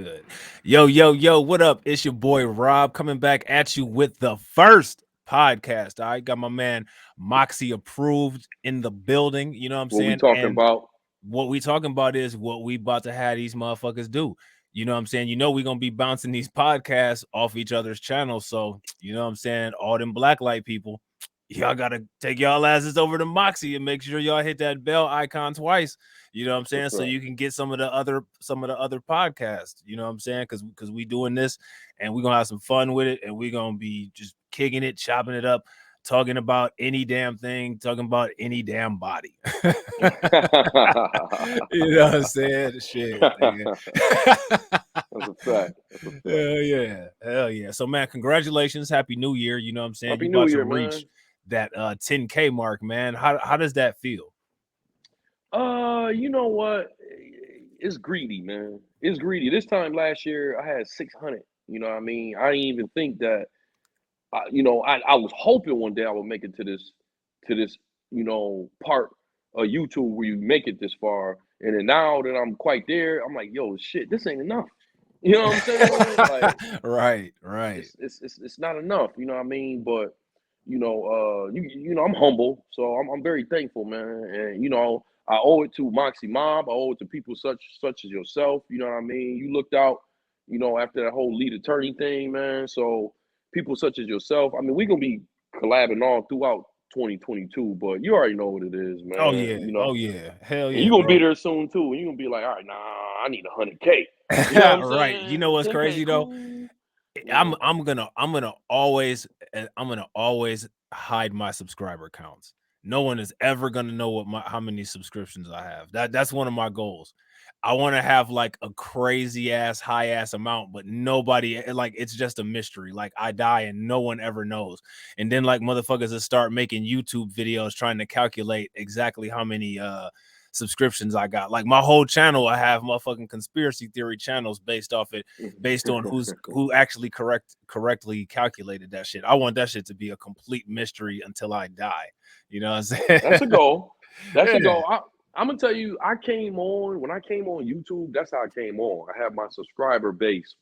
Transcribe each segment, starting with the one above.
good. Yo, what up? It's your boy Rob coming back at you with the first podcast. I got my man Moxy Approved in the building. You know what I'm What we saying? talking And about? what we talking about is what we about to have these motherfuckers do. You know what I'm saying? You know, we're gonna be bouncing these podcasts off each other's channels. So, you know what I'm saying? All them blacklight people, y'all gotta take y'all asses over to Moxy and make sure y'all hit that bell icon twice. You know what I'm That's saying? So right. you can get some of the other podcasts. You know what I'm saying? Because we doing this and we're gonna have some fun with it, and we're gonna be just kicking it, chopping it up, talking about any damn thing, talking about any damn body. You know what I'm saying? Shit, nigga. That's a fact. That's a fact. Hell yeah. Hell yeah. So man, congratulations. Happy New Year. You know what I'm saying? Happy You New about to Year, reach man. that 10K mark, man. How does that feel? You know what? It's greedy, man. It's greedy. This time last year, I had 600. You know what I mean? I didn't even think that. I was hoping one day I would make it to this, part of YouTube where you make it this far. And then now that I'm quite there, I'm like, yo, shit, this ain't enough. You know what I'm saying? Like, Right. it's not enough, you know what I mean? But I'm humble, so I'm very thankful, man. And I owe it to Moxie Mob. I owe it to people such as yourself. You know what I mean? You looked out, after that whole lead attorney thing, man. So people such as yourself. I mean, we're gonna be collabing all throughout 2022, but you already know what it is, Oh man. yeah. Oh yeah. Hell And yeah, you're gonna be bro. there soon too. And you're gonna be like, all right, nah, I need 100K. You know what I'm Right. You saying? know what's 10K, crazy though? cool. I'm gonna always hide my subscriber counts. No one is ever gonna know how many subscriptions I have. That's one of my goals. I want to have like a crazy ass high ass amount, but nobody like it's just a mystery. Like I die and no one ever knows. And then like motherfuckers will start making YouTube videos trying to calculate exactly how many subscriptions I got. Like my whole channel, I have motherfucking conspiracy theory channels based on who actually correctly calculated that shit. I want that shit to be a complete mystery until I die. You know what I'm saying? That's a goal. That's Yeah. a goal. I'm gonna tell you, when I came on YouTube. That's how I came on. I had my subscriber base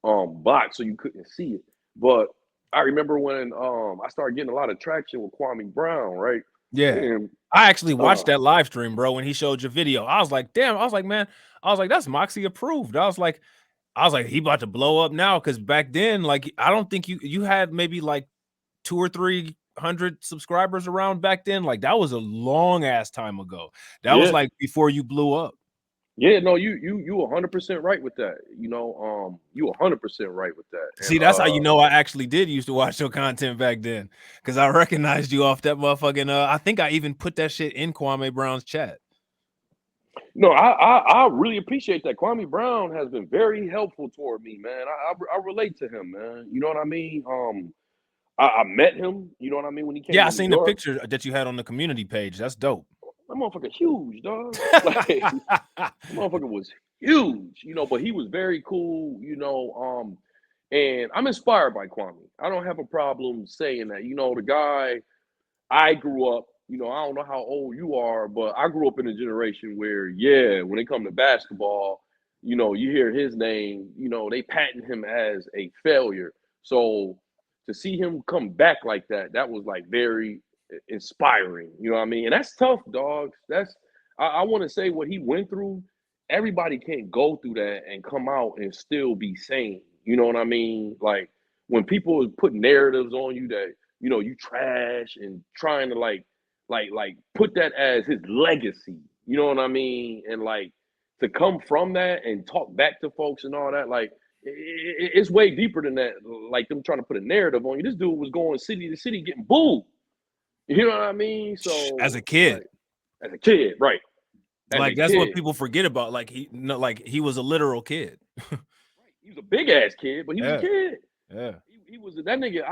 blocked so you couldn't see it. But I remember when I started getting a lot of traction with Kwame Brown, right? Yeah. And I actually uh watched that live stream, bro, when he showed your video. I was like, damn, I was like, man, I was like, that's Moxy approved. I was like, he about to blow up now. Cause back then, like, I don't think you had maybe like 200 or 300 subscribers around back then. Like, that was a long ass time ago. That was yeah, like before you blew up. yeah, no, you 100% right with that. You 100% right with that. And See, that's how you know I actually did used to watch your content back then. Cause I recognized you off that motherfucking I think I even put that shit in Kwame Brown's chat. no, I really appreciate that. Kwame Brown has been very helpful toward me, man. I relate to him, man. You know what I mean? I met him. You know what I mean when he came Yeah, I to New seen the York. picture that you had on the community page. That's dope. That motherfucker huge, dog. Like that motherfucker was huge, but he was very cool, and I'm inspired by Kwame. I don't have a problem saying that. The guy I grew up, I don't know how old you are, but I grew up in a generation where, yeah, when it come to basketball, you hear his name, they patent him as a failure. So to see him come back like that, that was like very inspiring. You know what I mean? And that's tough, dogs. I want to say what he went through. Everybody can't go through that and come out and still be sane. You know what I mean? Like when people put narratives on you that you trash and trying to like put that as his legacy. You know what I mean? And like to come from that and talk back to folks and all that, like it's way deeper than that. Like them trying to put a narrative on you. This dude was going city to city getting booed. You know what I mean? As a So kid. like as a kid, right? As Like a that's what kid, people forget about. Like he was a literal kid. right? He was a big ass kid, but he was a Yeah. kid. Yeah. He was that nigga.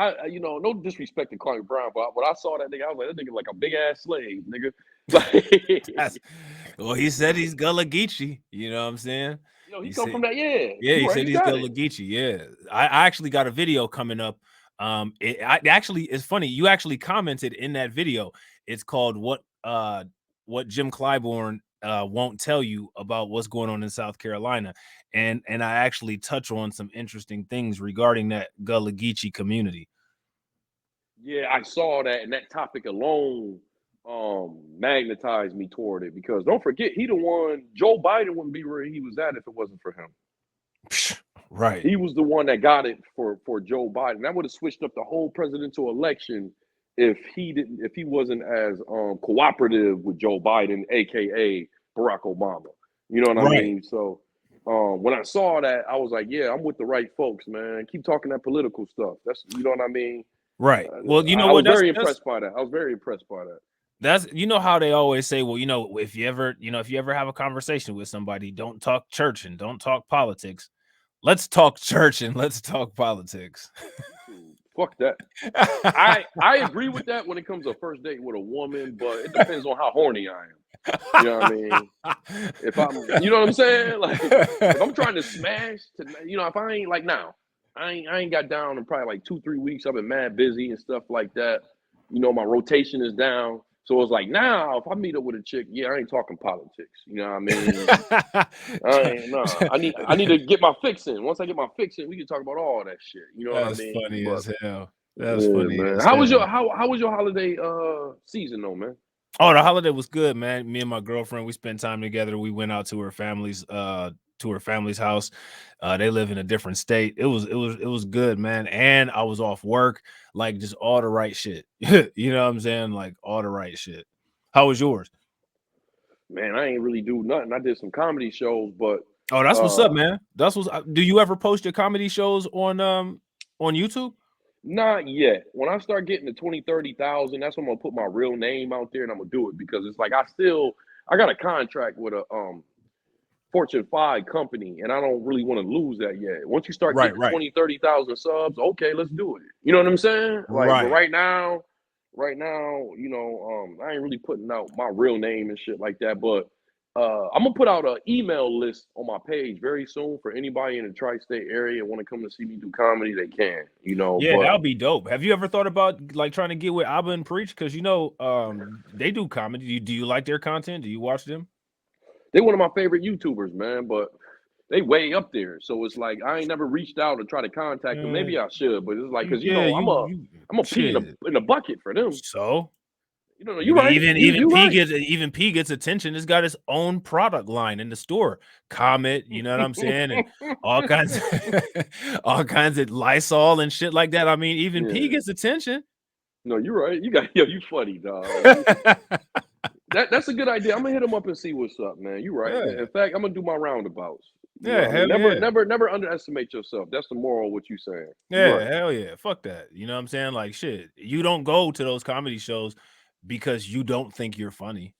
No disrespect to Clark Brown, but when I saw that nigga, I was like, that nigga like a big ass slave, nigga. Like, That's well, he said he's Gullah Geechee. You know what I'm saying? he He come said, from that. Yeah, yeah, you he right. said You he's got Gullah it. Geechee. Yeah. I actually got a video coming up. I actually it's funny. You actually commented in that video. It's called what Jim Clyburn won't tell you about what's going on in South Carolina. And I actually touch on some interesting things regarding that Gullah Geechee community. Yeah, I saw that, and that topic alone magnetized me toward it because don't forget, he the one. Joe Biden wouldn't be where he was at if it wasn't for him. Right. He was the one that got it for Joe Biden. That would have switched up the whole presidential election if he wasn't as cooperative with Joe Biden, aka Barack Obama. You know what I Right. mean? So when I saw that, I was like, yeah, I'm with the right folks, man. Keep talking that political stuff. That's, you know what I mean? Right. Well, you know I what? was very impressed by that. I was very impressed by that. That's, you know how they always say, well, you know, if you ever have a conversation with somebody, don't talk church and don't talk politics. Let's talk church and let's talk politics. Fuck that. I agree with that when it comes to a first date with a woman, but it depends on how horny I am. You know what I mean? If I'm, you know what I'm saying? Like, if I'm trying to smash, if I ain't like now, I ain't got down in probably like 2-3 weeks. I've been mad busy and stuff like that. You know, my rotation is down. So it's like now, if I meet up with a chick, yeah, I ain't talking politics. You know what I mean? I need to get my fix in. Once I get my fix in, we can talk about all that shit. You know what I mean? Funny But, as hell. That's funny, man. as How hell. was your holiday season though, man? Oh, the holiday was good, man. Me and my girlfriend, we spent time together. We went out to her family's house. They live in a different state. It was good, man. And I was off work, like just all the right shit. You know what I'm saying? Like all the right shit. How was yours? Man, I ain't really do nothing. I did some comedy shows, but Oh, that's what's up, man. That's what's. Do you ever post your comedy shows on YouTube? not yet. When I start getting to 20, 30,000, that's when I'm gonna put my real name out there and I'm gonna do it because it's like I got a contract with a Fortune 5 company and I don't really want to lose that yet. Once you start getting 20, 30,000 subs, okay, let's do it. You know what I'm saying? Like, but right now, I ain't really putting out my real name and shit like that. But I'm gonna put out an email list on my page very soon for anybody in the tri-state area want to come to see me do comedy. They can, Yeah, but that'll be dope. Have you ever thought about like trying to get with Abba and Preach? Because they do comedy. Do you like their content? Do you watch them? they one of my favorite YouTubers, man. But they way up there, so it's like I ain't never reached out to try to contact them. Maybe I should, but it's like because I'm a pee in a bucket for them. So You're right. Even P gets attention. It's got its own product line in the store. Comet, you know what I'm saying, and all kinds of Lysol and shit like that. I mean, even P gets attention. No, you're right. You funny, dog. That's a good idea. I'm gonna hit him up and see what's up, man. You're right. Yeah. In fact, I'm gonna do my roundabouts. Never underestimate yourself. That's the moral of what you're saying. Yeah, right. Hell yeah. Fuck that. You know what I'm saying? Like shit. You don't go to those comedy shows because you don't think you're funny.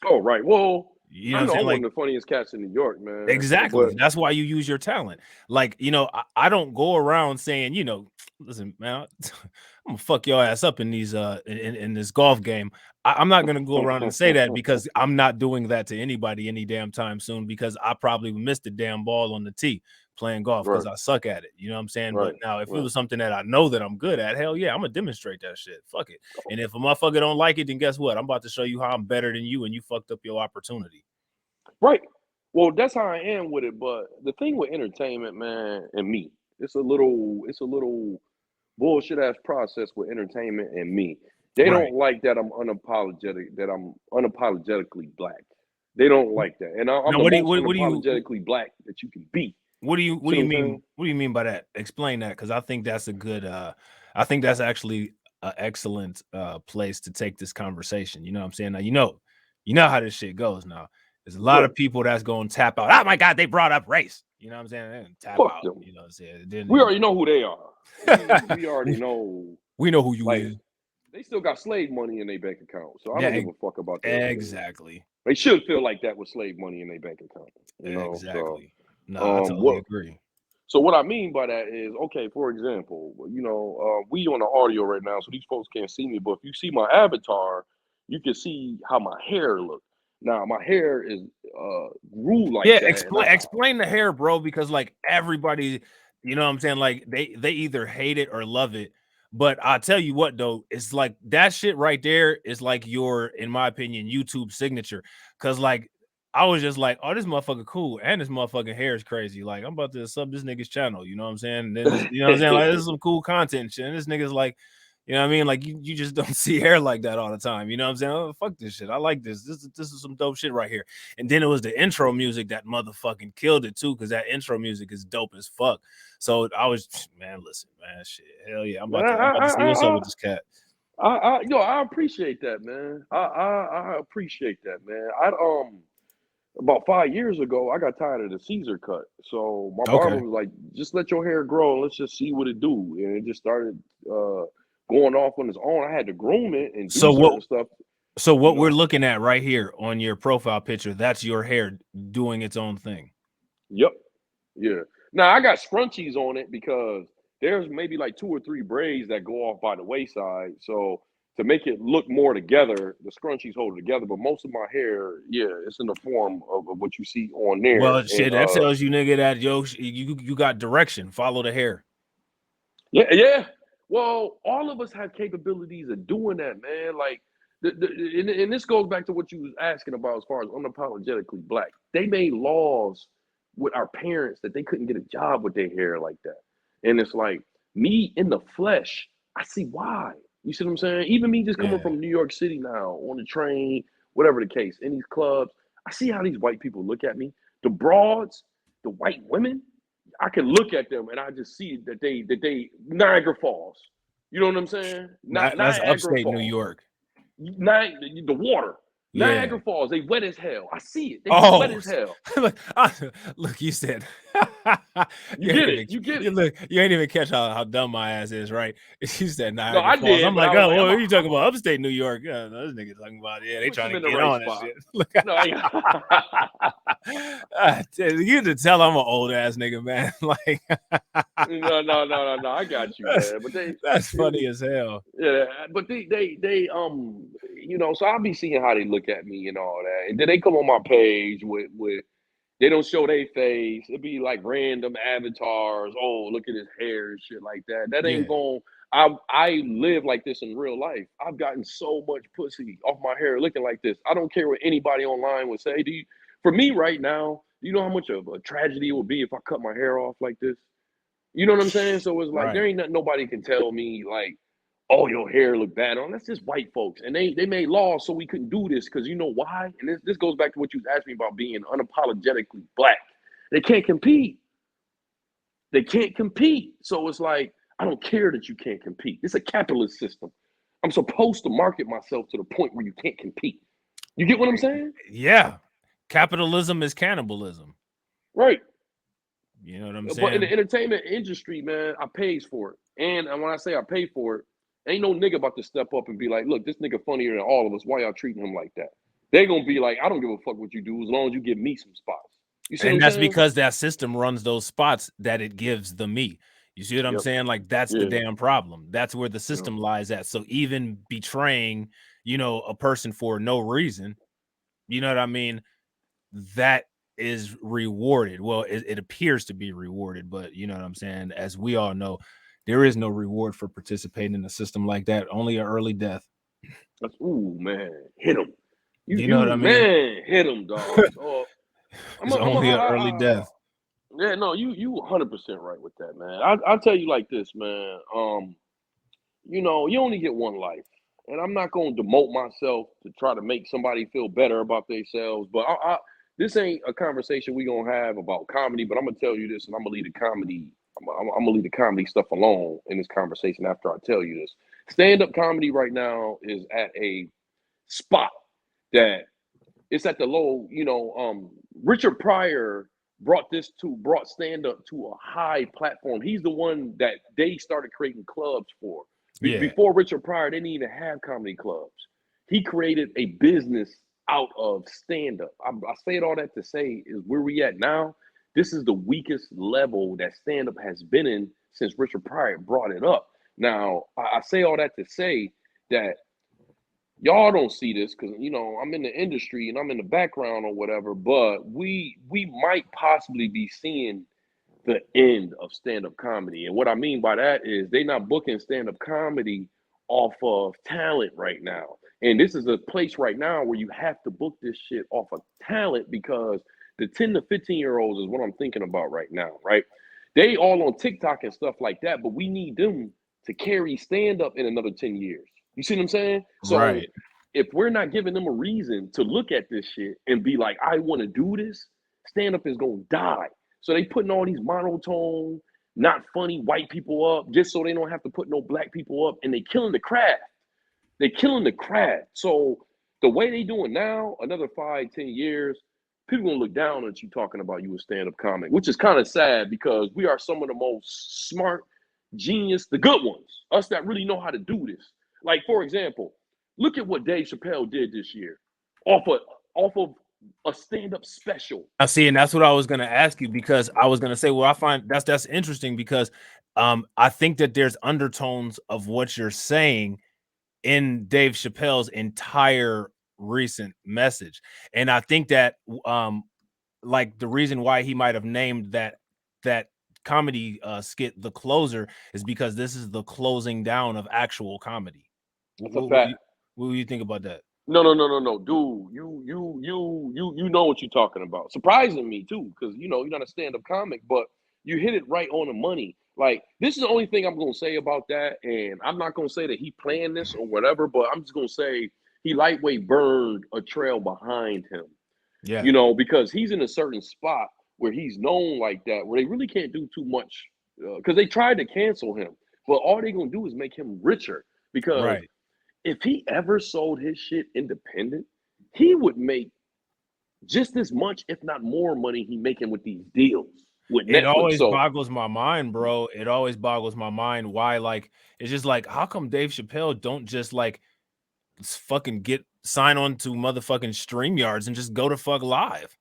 Oh, right. Well, you know, I'm one of the funniest cats in New York, man. Exactly. But that's why you use your talent. Like, I don't go around saying, listen, man, I'm gonna fuck your ass up in these in this golf game. I'm not gonna go around and say that because I'm not doing that to anybody any damn time soon because I probably missed the damn ball on the tee playing golf because I suck at it. You know what I'm saying? But now if it was something that I know that I'm good at, hell yeah, I'm gonna demonstrate that shit. Fuck it. And if a motherfucker don't like it, then guess what? I'm about to show you how I'm better than you and you fucked up your opportunity. Right. Well, that's how I am with it. But the thing with entertainment, man, and me, it's a little bullshit ass process with entertainment and me. They don't like that I'm unapologetically black. They don't like that. And I'm the most unapologetically black that you can be. What do you mean? What do you mean by that? Explain that, because I think that's a good I think that's actually an excellent place to take this conversation. You know what I'm saying? Now you know how this shit goes now. There's a lot of people that's going to tap out. Oh my God, they brought up race. You know what I'm saying? Tap out. Them. You know what I'm saying? We already know who they are. We already know. We know who you is. They still got slave money in their bank account, so I don't give a fuck about that. Exactly. They should feel like that with slave money in their bank account. Exactly. So, no, I totally agree. So what I mean by that is, okay, for example, we on the audio right now, so these folks can't see me, but if you see my avatar, you can see how my hair looks. Now my hair is grew like that. Explain the hair, bro, because like everybody, you know what I'm saying, like they either hate it or love it. But I tell you what, though, it's like that shit right there is like your, in my opinion, YouTube signature. Cause like I was just like, oh, this motherfucker cool, and this motherfucking hair is crazy. Like I'm about to sub this nigga's channel, you know what I'm saying? And then this, you know what I'm saying? Like this is some cool content and shit. And this nigga's like, you know what I mean? Like you just don't see hair like that all the time. You know what I'm saying? Oh, fuck this shit. I like this. This is some dope shit right here. And then it was the intro music that motherfucking killed it too, because that intro music is dope as fuck. So I was, man, listen, man, shit, hell yeah, I'm Man, about to see what's up with this cat. I appreciate that, man. I appreciate that, man. About 5 years ago, I got tired of the Caesar cut. So my barber Okay. was like, just let your hair grow and let's just see what it do. And it just started going off on its own. I had to groom it and do certain stuff. So You what we're know. looking at right here on your profile picture, that's your hair doing its own thing. Yep. Yeah. Now I got scrunchies on it because there's maybe like 2 or 3 braids that go off by the wayside. So to make it look more together, the scrunchies hold it together. But most of my hair, yeah, it's in the form of what you see on there. Well, And shit, that tells you, nigga, that yo, you got direction. Follow the hair. yeah. Well, all of us have capabilities of doing that, man. Like, and this goes back to what you was asking about as far as unapologetically black. They made laws with our parents that they couldn't get a job with their hair like that. And it's like me in the flesh, I see why. You see what I'm saying? Even me just coming Yeah. from New York City now on the train, whatever the case, in these clubs, I see how these white people look at me. The broads, the white women, I can look at them and I just see that they Niagara Falls. You know what I'm saying? Not That's Niagara upstate New Falls. York. The water. Yeah. Niagara Falls. They wet as hell. I see it. They wet Oh, as hell. look, you said You get it. You get it. look, you ain't even catch how dumb my ass is, right? You said No, Niagara I Falls. did, I'm but like, I was oh, like, well, you talking about upstate New York? Yeah, no, this nigga talking about, yeah, they put trying them to in the get right on and spot. shit. Look, No, you can tell I'm an old ass nigga, man. Like, no. I got you, man. But that's funny as hell. yeah, but they you know, so I'll be seeing how they look at me and all that, and then they come on my page with they don't show their face. It'd be like random avatars. Oh, look at his hair and shit like that. That Yeah. ain't going. I live like this in real life. I've gotten so much pussy off my hair looking like this. I don't care what anybody online would say. For me right now, do you know how much of a tragedy it would be if I cut my hair off like this? You know what I'm saying? So it's like there Right. ain't nothing nobody can tell me like, oh, your hair look bad on. That's just white folks. And they made laws so we couldn't do this because you know why? And this goes back to what you was asking me about being unapologetically black. They can't compete. They can't compete. So it's like, I don't care that you can't compete. It's a capitalist system. I'm supposed to market myself to the point where you can't compete. You get what I'm saying? Yeah. Capitalism is cannibalism. Right. You know what I'm But in the saying? entertainment industry, man, I pays for it. And when I say I pay for it, ain't no nigga about to step up and be like, look, this nigga funnier than all of us. Why y'all treating him like that? They gonna be like, I don't give a fuck what you do as long as you give me some spots. You see what And I'm that's saying? because that system runs those spots that it gives the me. You see what I'm Yep. saying? Like that's the Yeah. damn problem. That's where the Yeah. system lies at. So even betraying, a person for no reason, you know what I mean? That is rewarded. Well, it appears to be rewarded, but you know what I'm saying? As we all know, there is no reward for participating in a system like that. Only an early death. That's ooh man, hit him. You know what I mean? Man, hit him, dog. Oh, It's only an early death. yeah, no, you 100% right with that, man. I'll tell you like this, man. You know, you only get one life. And I'm not going to demote myself to try to make somebody feel better about themselves. But this ain't a conversation we going to have about comedy. But I'm going to tell you this, and I'm going to leave the comedy. I'm going to leave the comedy stuff alone in this conversation after I tell you this. Stand-up comedy right now is at a spot that it's at the low. Richard Pryor brought stand-up to a high platform. He's the one that they started creating clubs for. Yeah. Before Richard Pryor, they didn't even have comedy clubs. He created a business out of stand-up. I say it all that to say is where we at now. This is the weakest level that stand-up has been in since Richard Pryor brought it up. Now, I say all that to say that y'all don't see this because I'm in the industry and I'm in the background or whatever, but we might possibly be seeing the end of stand-up comedy. And what I mean by that is they not booking stand-up comedy off of talent right now. And this is a place right now where you have to book this shit off of talent because the 10 to 15-year-olds is what I'm thinking about right now, right? They all on TikTok and stuff like that, but we need them to carry stand-up in another 10 years. You see what I'm saying? So Right. if we're not giving them a reason to look at this shit and be like, I want to do this, stand-up is gonna die. So they putting all these monotone, not funny white people up just so they don't have to put no black people up, and they killing the craft. They killing the craft. So the way they doing now, another 5, 10 years, people gonna look down at you talking about you a stand-up comic, which is kind of sad because we are some of the most smart, genius, the good ones, us that really know how to do this. Like for example, look at what Dave Chappelle did this year, off of a stand-up special. I see, and that's what I was gonna ask you because I was gonna say, well, I find that's interesting because I think that there's undertones of what you're saying in Dave Chappelle's entire recent message. And I think that like the reason why he might have named that comedy skit The Closer is because this is the closing down of actual comedy. That's a What fact. do you think about that? No, dude. You know what you're talking about. Surprising me too, because you know you're not a stand-up comic, but you hit it right on the money. Like this is the only thing I'm gonna say about that, and I'm not gonna say that he planned this or whatever, but I'm just gonna say he lightweight burned a trail behind him. Yeah. You know, because he's in a certain spot where he's known like that, where they really can't do too much, because they tried to cancel him, but all they're gonna do is make him richer. Because Right. if he ever sold his shit independent, he would make just as much, if not more, money he making with these deals with It Netflix. always So boggles my mind, bro. It always boggles my mind why, like, it's just like, how come Dave Chappelle don't just like fucking sign on to motherfucking StreamYards and just go to fuck live?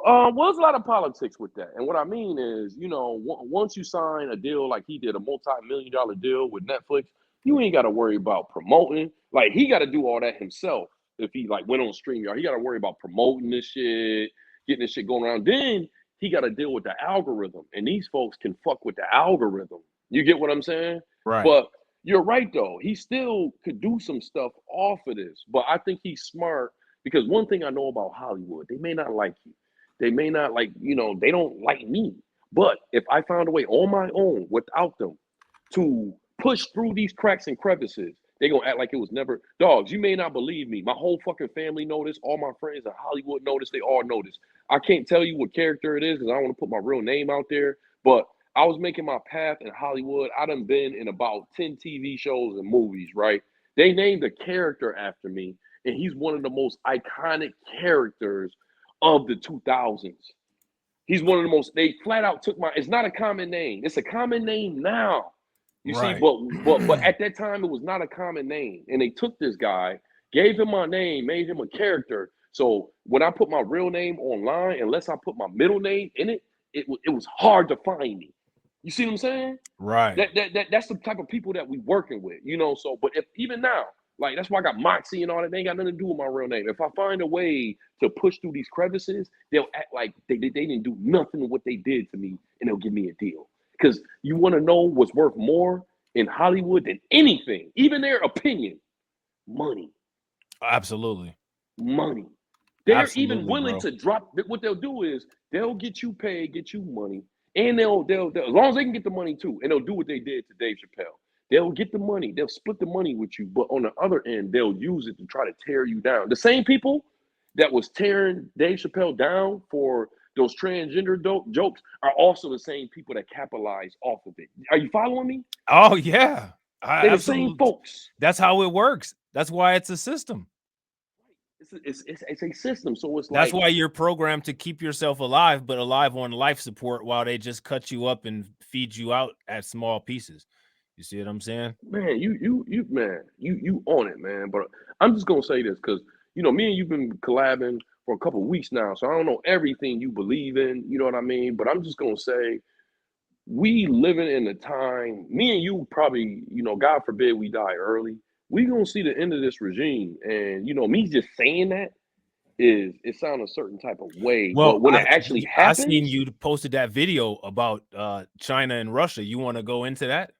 well, there's a lot of politics with that. And what I mean is, you know, once you sign a deal like he did, a multi-million-dollar deal with Netflix, you ain't got to worry about promoting. Like he got to do all that himself. If he like went on StreamYard, he got to worry about promoting this shit, getting this shit going around. Then he got to deal with the algorithm, and these folks can fuck with the algorithm. You get what I'm saying? Right. But you're right though. He still could do some stuff off of this. But I think he's smart because one thing I know about Hollywood, they may not like you. They may not like, you know, they don't like me. But if I found a way on my own without them to push through these cracks and crevices, they gonna act like it was never. Dogs, you may not believe me. My whole fucking family noticed. All my friends in Hollywood noticed. They all noticed. I can't tell you what character it is because I don't want to put my real name out there. But I was making my path in Hollywood. I done been in about 10 TV shows and movies, right? They named a character after me, and he's one of the most iconic characters of the 2000s. He's one of the most, they flat out took it's not a common name. It's a common name now. You see, Right. but at that time it was not a common name. And they took this guy, gave him my name, made him a character. So when I put my real name online, unless I put my middle name in it, it was hard to find me. You see what I'm saying? Right. That's the type of people that we working with, you know. So, but if even now, like that's why I got Moxy and all that, they ain't got nothing to do with my real name. If I find a way to push through these crevices, they'll act like they didn't do nothing with what they did to me, and they'll give me a deal. Because you want to know what's worth more in Hollywood than anything, even their opinion, money. Absolutely. Money. They're even Absolutely, willing bro. to drop. What they'll do is they'll get you paid, get you money, and they'll as long as they can get the money too, and they'll do what they did to Dave Chappelle. They'll get the money, they'll split the money with you, but on the other end, they'll use it to try to tear you down. The same people that was tearing Dave Chappelle down for those transgender jokes are also the same people that capitalize off of it. Are you following me? Oh yeah. I They're the same absolutely. folks. That's how it works. That's why it's a system. It's a system. So it's That's like, why you're programmed to keep yourself alive, but alive on life support while they just cut you up and feed you out at small pieces. You see what I'm saying? man, you on it, man. But I'm just gonna say this because you know me and you've been collabing for a couple of weeks now, so I don't know everything you believe in. You know what I mean? But I'm just gonna say we living in a time. Me and you probably, you know, God forbid we die early. We gonna see the end of this regime, and you know me just saying that it sounds a certain type of way, Well, but when it actually I seen happens, you posted that video about China and Russia. You want to go into that?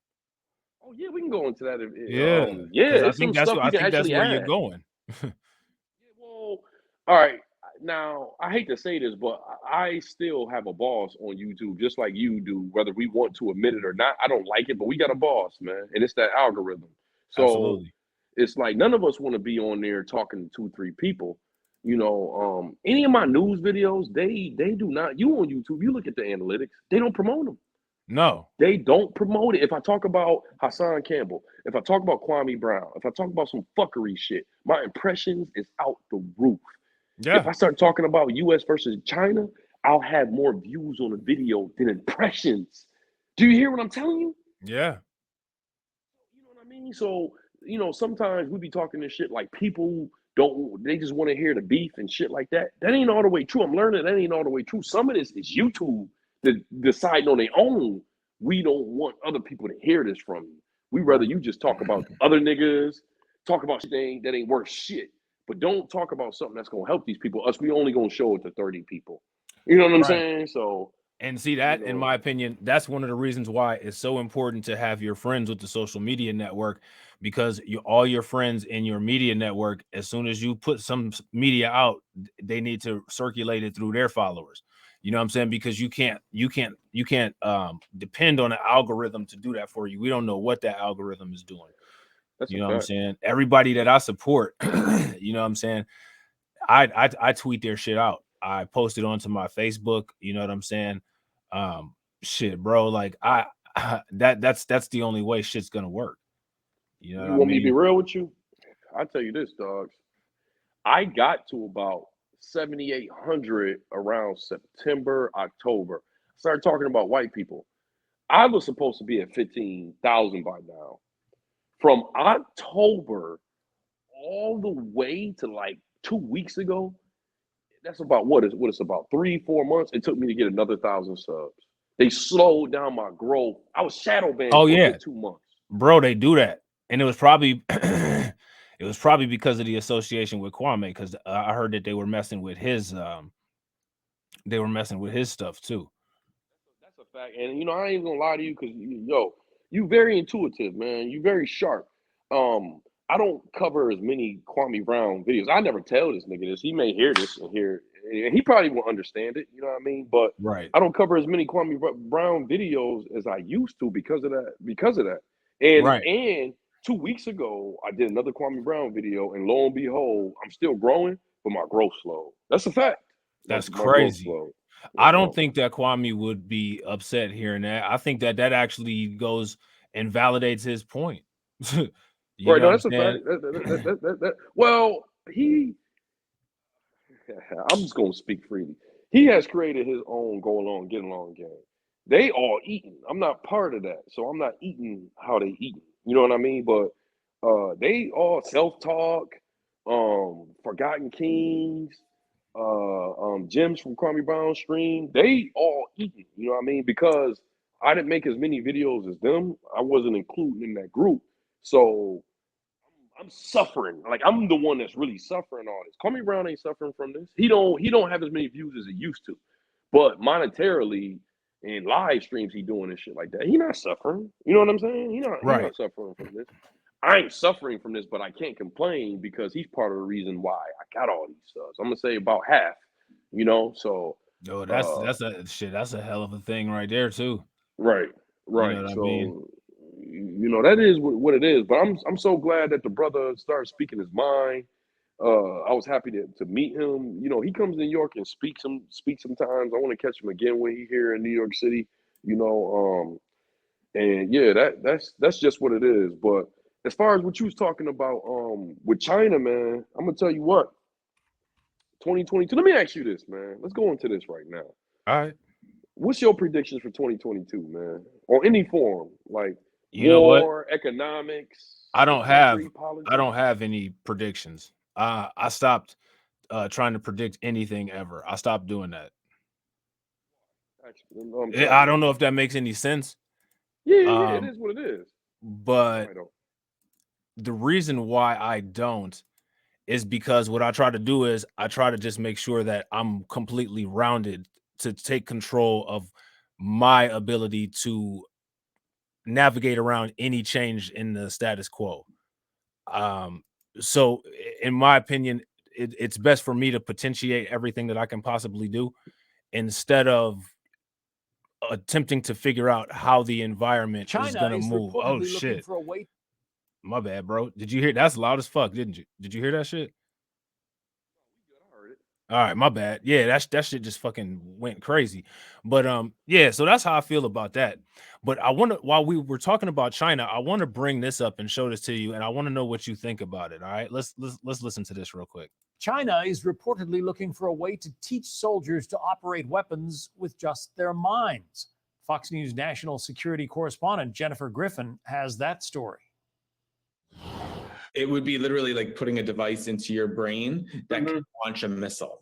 oh yeah, we can go into that. Yeah, Yeah, because it's some stuff I we can think that's actually where you're add. going. Yeah, well, all right. Now, I hate to say this, but I still have a boss on YouTube, just like you do, whether we want to admit it or not. I don't like it, but we got a boss, man, and it's that algorithm. So Absolutely. it's like none of us want to be on there talking to two, three people. Any of my news videos, they do not. You on YouTube, you look at the analytics, they don't promote them. No. They don't promote it. If I talk about Hassan Campbell, if I talk about Kwame Brown, if I talk about some fuckery shit, my impressions is out the roof. If Yeah. I start talking about US versus China, I'll have more views on a video than impressions. Do you hear what I'm telling you? Yeah. You know what I mean? So, sometimes we be talking this shit like people don't, they just want to hear the beef and shit like that. That ain't all the way true. I'm learning that ain't all the way true. Some of this is YouTube that deciding on their own. We don't want other people to hear this from you. We rather Right. you just talk about other niggas, talk about shit that ain't worth shit. But don't talk about something that's gonna help these people. Us, we only gonna show it to 30 people. You know what I'm Right. saying? So, And see you that, in know, my opinion, that's one of the reasons why it's so important to have your friends with the social media network, because all your friends in your media network, as soon as you put some media out, they need to circulate it through their followers. You know what I'm saying? Because you can't depend on an algorithm to do that for you. We don't know what that algorithm is doing. that's You a know what I'm fact. saying? Everybody that I support, you know what I'm saying? I tweet their shit out. I post it onto my Facebook. You know what I'm saying? Um, shit, bro. Like that's the only way shit's gonna work. You know what You I want me to be mean? real with you? I tell you this, dogs. I got to about 7,800 around September, October. I started talking about white people. I was supposed to be at 15,000 by now. From October all the way to like 2 weeks ago, that's about what it's about 3, 4 months. It took me to get another 1,000 subs. They slowed down my growth. I was shadow banned Oh for a yeah, good 2 months. bro. They do that, and it was probably it was probably because of the association with Kwame. Because I heard that they were messing with his stuff too. That's a fact. And I ain't gonna lie to you because you very intuitive, man. You very sharp. I don't cover as many Kwame Brown videos. I never tell this nigga this. He may hear this and he probably won't understand it. You know what I mean? But Right. I don't cover as many Kwame Brown videos as I used to because of that. Because of that. And Right. 2 weeks ago, I did another Kwame Brown video, and lo and behold, I'm still growing, but my growth slowed. That's a fact. My That's my growth crazy. slowed. I Yeah, don't bro. think that Kwame would be upset hearing that. I think that actually goes and validates his point. You Right, know no, what I'm that's a saying? fact. Well, I'm just gonna speak freely. He has created his own go along, get along game. They all eating. I'm not part of that, so I'm not eating how they eat. You know what I mean? But they all self talk, Forgotten Kings, Gems from Kwame Brown stream. They all eating. You know what I mean? Because I didn't make as many videos as them. I wasn't included in that group, so I'm suffering. Like I'm the one that's really suffering all this. Kwame Brown ain't suffering from this. He don't have as many views as he used to. But monetarily in live streams, he doing this shit like that. He not suffering. You know what I'm saying? He Right. not suffering from this. I ain't suffering from this, but I can't complain because he's part of the reason why I got all these subs. I'm gonna say about half. So Oh, uh that's a shit. That's a hell of a thing right there too. right, You know right. what I mean? So that is what it is. But I'm so glad that the brother started speaking his mind. I was happy to meet him. He comes to New York and speaks sometimes. I want to catch him again when he here in New York City. You know, and yeah, that's just what it is. But as far as what you was talking about, with China, man, I'm gonna tell you what, 2022. Let me ask you this, man. Let's go into this right now. All right. What's your predictions for 2022, man? On any form, like You know what? war, economics, I the don't have country, I politics? don't have any predictions. I stopped trying to predict anything ever. I stopped doing that. Actually, no, I'm I sorry. don't know if that makes any sense. Yeah, yeah, yeah. It Um, is what it is. but Why though? the reason why I don't is because what I try to do is I try to just make sure that I'm completely rounded to take control of my ability to navigate around any change in the status quo. So in my opinion, it's best for me to potentiate everything that I can possibly do instead of attempting to figure out how the environment is China gonna is move. Oh reportedly looking shit. for a way. My bad, bro. Did you hear? That's loud as fuck, didn't you? Did you hear that shit? I heard it. All right, my bad. Yeah, that shit just fucking went crazy. But yeah, so that's how I feel about that. But I want to, while we were talking about China, I want to bring this up and show this to you, and I want to know what you think about it. All right, let's listen to this real quick. China is reportedly looking for a way to teach soldiers to operate weapons with just their minds. Fox News national security correspondent Jennifer Griffin has that story. It would be literally like putting a device into your brain that can launch a missile.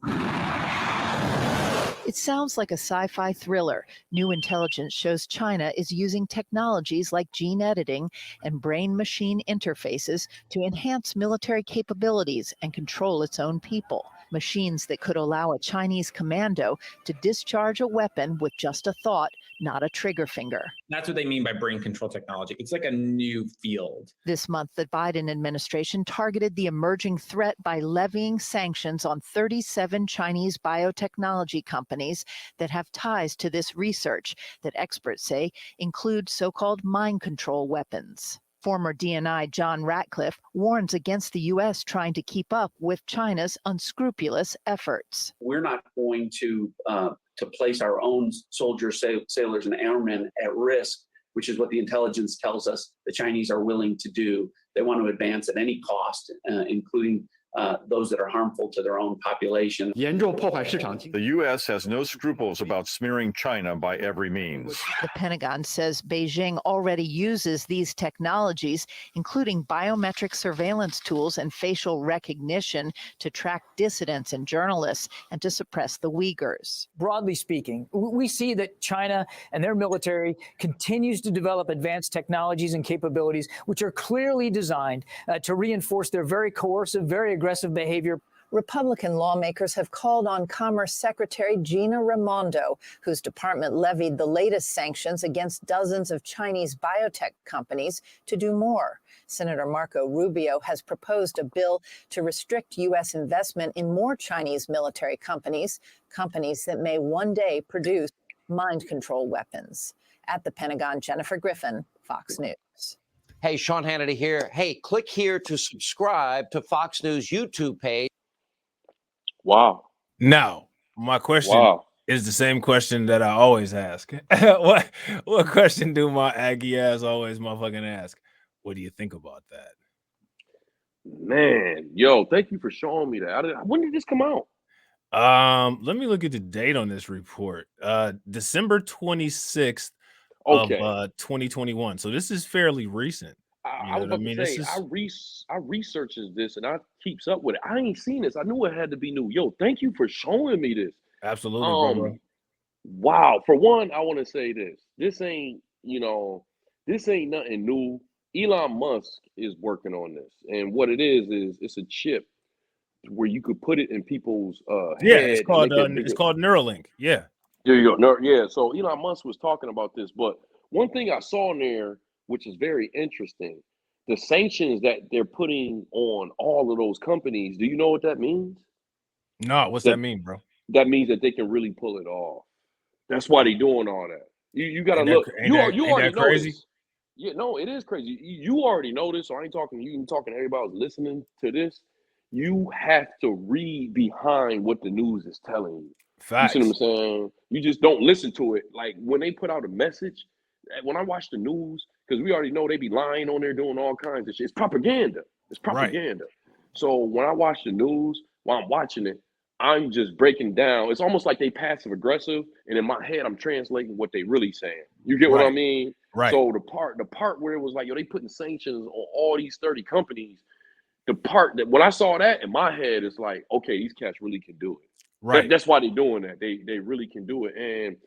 It sounds like a sci-fi thriller. New intelligence shows China is using technologies like gene editing and brain-machine interfaces to enhance military capabilities and control its own people. Machines that could allow a Chinese commando to discharge a weapon with just a thought, not a trigger finger. That's what they mean by brain control technology. It's like a new field. This month, the Biden administration targeted the emerging threat by levying sanctions on 37 Chinese biotechnology companies that have ties to this research that experts say include so-called mind control weapons. Former DNI John Ratcliffe warns against the U.S. trying to keep up with China's unscrupulous efforts. We're not going to place our own soldiers, sailors, and airmen at risk, which is what the intelligence tells us the Chinese are willing to do. They want to advance at any cost, including those that are harmful to their own population. The U.S. has no scruples about smearing China by every means. The Pentagon says Beijing already uses these technologies, including biometric surveillance tools and facial recognition, to track dissidents and journalists and to suppress the Uyghurs. Broadly speaking, we see that China and their military continues to develop advanced technologies and capabilities which are clearly designed to reinforce their very coercive, very aggressive behavior. Republican lawmakers have called on Commerce Secretary Gina Raimondo, whose department levied the latest sanctions against dozens of Chinese biotech companies, to do more. Senator Marco Rubio has proposed a bill to restrict U.S. investment in more Chinese military companies, companies that may one day produce mind control weapons. At the Pentagon, Jennifer Griffin, Fox News. Hey, Sean Hannity here. Hey, click here to subscribe to Fox News YouTube page. Wow. Now, my question is the same question that I always ask. what question do my Aggie ass always motherfucking ask? What do you think about that? Man, yo, thank you for showing me that. When did this come out? Let me look at the date on this report. December 26th of 2021. So this is fairly recent. I was about to say, I researches this and I keeps up with it. I ain't seen this. I knew it had to be new. Yo, thank you for showing me this. Absolutely, bro. Wow. For one, I want to say this. This ain't nothing new. Elon Musk is working on this. And what it is it's a chip where you could put it in people's head. It's called Neuralink. Yeah. There you go. Yeah. So Elon Musk was talking about this, but one thing I saw in there, which is very interesting, the sanctions that they're putting on all of those companies. Do you know what that means? No, what's that mean, bro? That means that they can really pull it off. That's why they're doing all that. You gotta look. You already know this. Yeah, no, it is crazy. You already know this, so I ain't talking to you. I'm talking to everybody who's listening to this. You have to read behind what the news is telling you. Facts. You see what I'm saying? You just don't listen to it. Like when they put out a message, when I watch the news, because we already know they be lying on there doing all kinds of shit. It's propaganda. It's propaganda. Right. So when I watch the news, while I'm watching it, I'm just breaking down. It's almost like they passive aggressive, and in my head, I'm translating what they really saying. You get what I mean? Right. So the part where it was like, yo, they putting sanctions on all these 30 companies. The part that when I saw that in my head, it's like, okay, these cats really can do it. Right. That's why they're doing that. They really can do it. And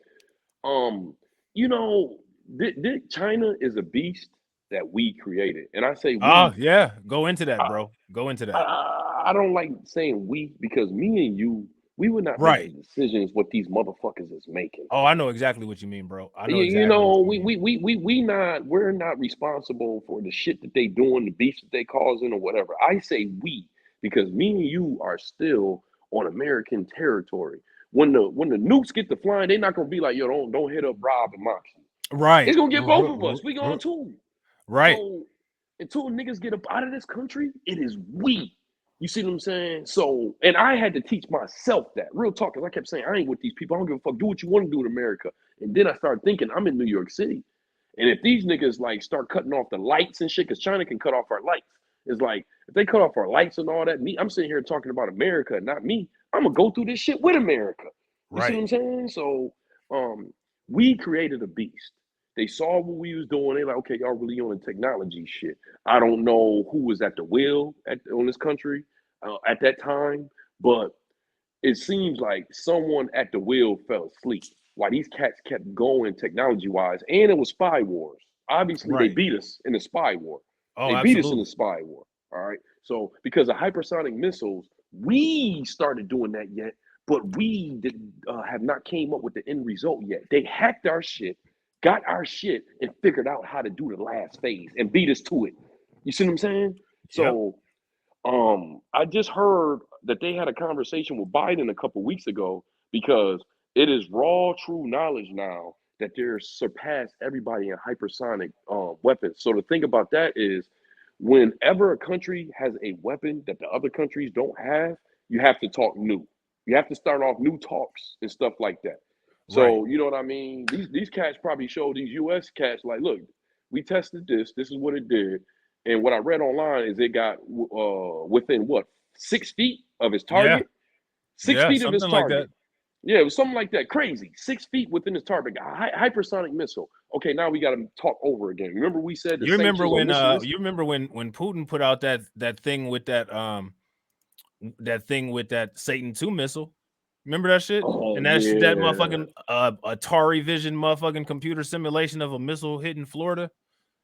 China is a beast. that we created. And I say we. Oh yeah, go into that, bro. Go into that. I don't like saying we because me and you, we would not Right. make the decisions what these motherfuckers is making. Oh, I know exactly what you mean, bro. I know You exactly know, what you mean. we're not responsible for the shit that they doing, the beefs that they causing or whatever. I say we because me and you are still on American territory. When the nukes get to flying, they're not gonna be like, yo, don't hit up Rob and Moxy. Right. It's gonna get both of us. We going too. Right. So until niggas get up out of this country, it is we. You see what I'm saying? So, and I had to teach myself that. Real talk, because I kept saying, I ain't with these people. I don't give a fuck. Do what you want to do in America. And then I started thinking, I'm in New York City. And if these niggas like start cutting off the lights and shit, because China can cut off our lights. It's like, if they cut off our lights and all that, I'm sitting here talking about America, not me. I'm going to go through this shit with America. You see what I'm saying? So, we created a beast. They saw what we was doing. They're like, okay, y'all really on the technology shit. I don't know who was at the wheel on this country at that time, but it seems like someone at the wheel fell asleep while these cats kept going technology-wise, and it was spy wars. Obviously, they beat us in the spy war. Oh, they beat us in the spy war, all right? So because of hypersonic missiles, we started doing that yet, but we have not came up with the end result yet. They hacked our shit, got our shit, and figured out how to do the last phase and beat us to it. You see what I'm saying? So I just heard that they had a conversation with Biden a couple weeks ago because it is raw, true knowledge now that they're surpassed everybody in hypersonic weapons. So the thing about that is whenever a country has a weapon that the other countries don't have, you have to talk new. You have to start off new talks and stuff like that. So, you know what I mean? These cats probably show these US cats like, look, we tested this. This is what it did. And what I read online is it got within what 6 feet of its target. 6 feet of its target. Like yeah, it was something like that. Crazy. 6 feet within its target. Hypersonic missile. Okay, now we got to talk over again. Remember we said you remember when when Putin put out that thing with that Satan 2 missile. Remember that shit? Oh, and that motherfucking Atari Vision motherfucking computer simulation of a missile hitting Florida.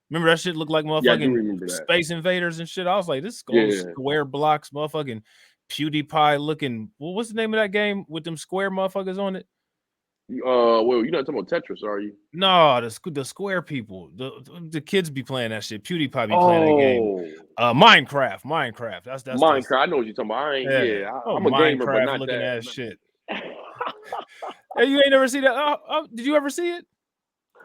Remember that shit looked like motherfucking Space Invaders and shit. I was like, this goes square blocks, motherfucking PewDiePie looking. Well, what's the name of that game with them square motherfuckers on it? Well, you're not talking about Tetris, are you? No, the square people. The kids be playing that shit. PewDiePie be playing that game. Minecraft. That's Minecraft. I know what you're talking about. I ain't. I'm a gamer, but not looking that ass shit. Hey, you ain't never see that? Did you ever see it?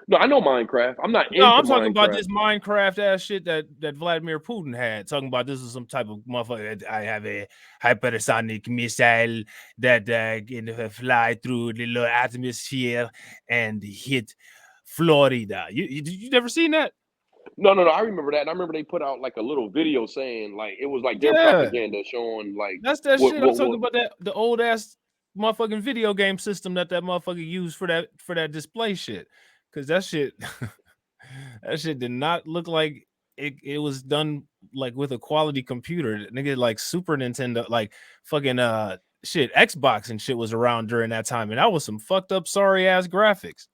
No, I know Minecraft. I'm not. No, I'm talking about this Minecraft ass shit that Vladimir Putin had. Talking about this is some type of motherfucker. I have a hypersonic missile that can fly through the low atmosphere and hit Florida. You never seen that? No. I remember that. And I remember they put out like a little video saying like it was like their propaganda showing like that's that shit. I'm talking about the old ass motherfucking video game system that motherfucker used for that display shit. Cause that shit did not look like it was done like with a quality computer. Nigga, like Super Nintendo, like fucking shit, Xbox and shit was around during that time, and that was some fucked up, sorry ass graphics.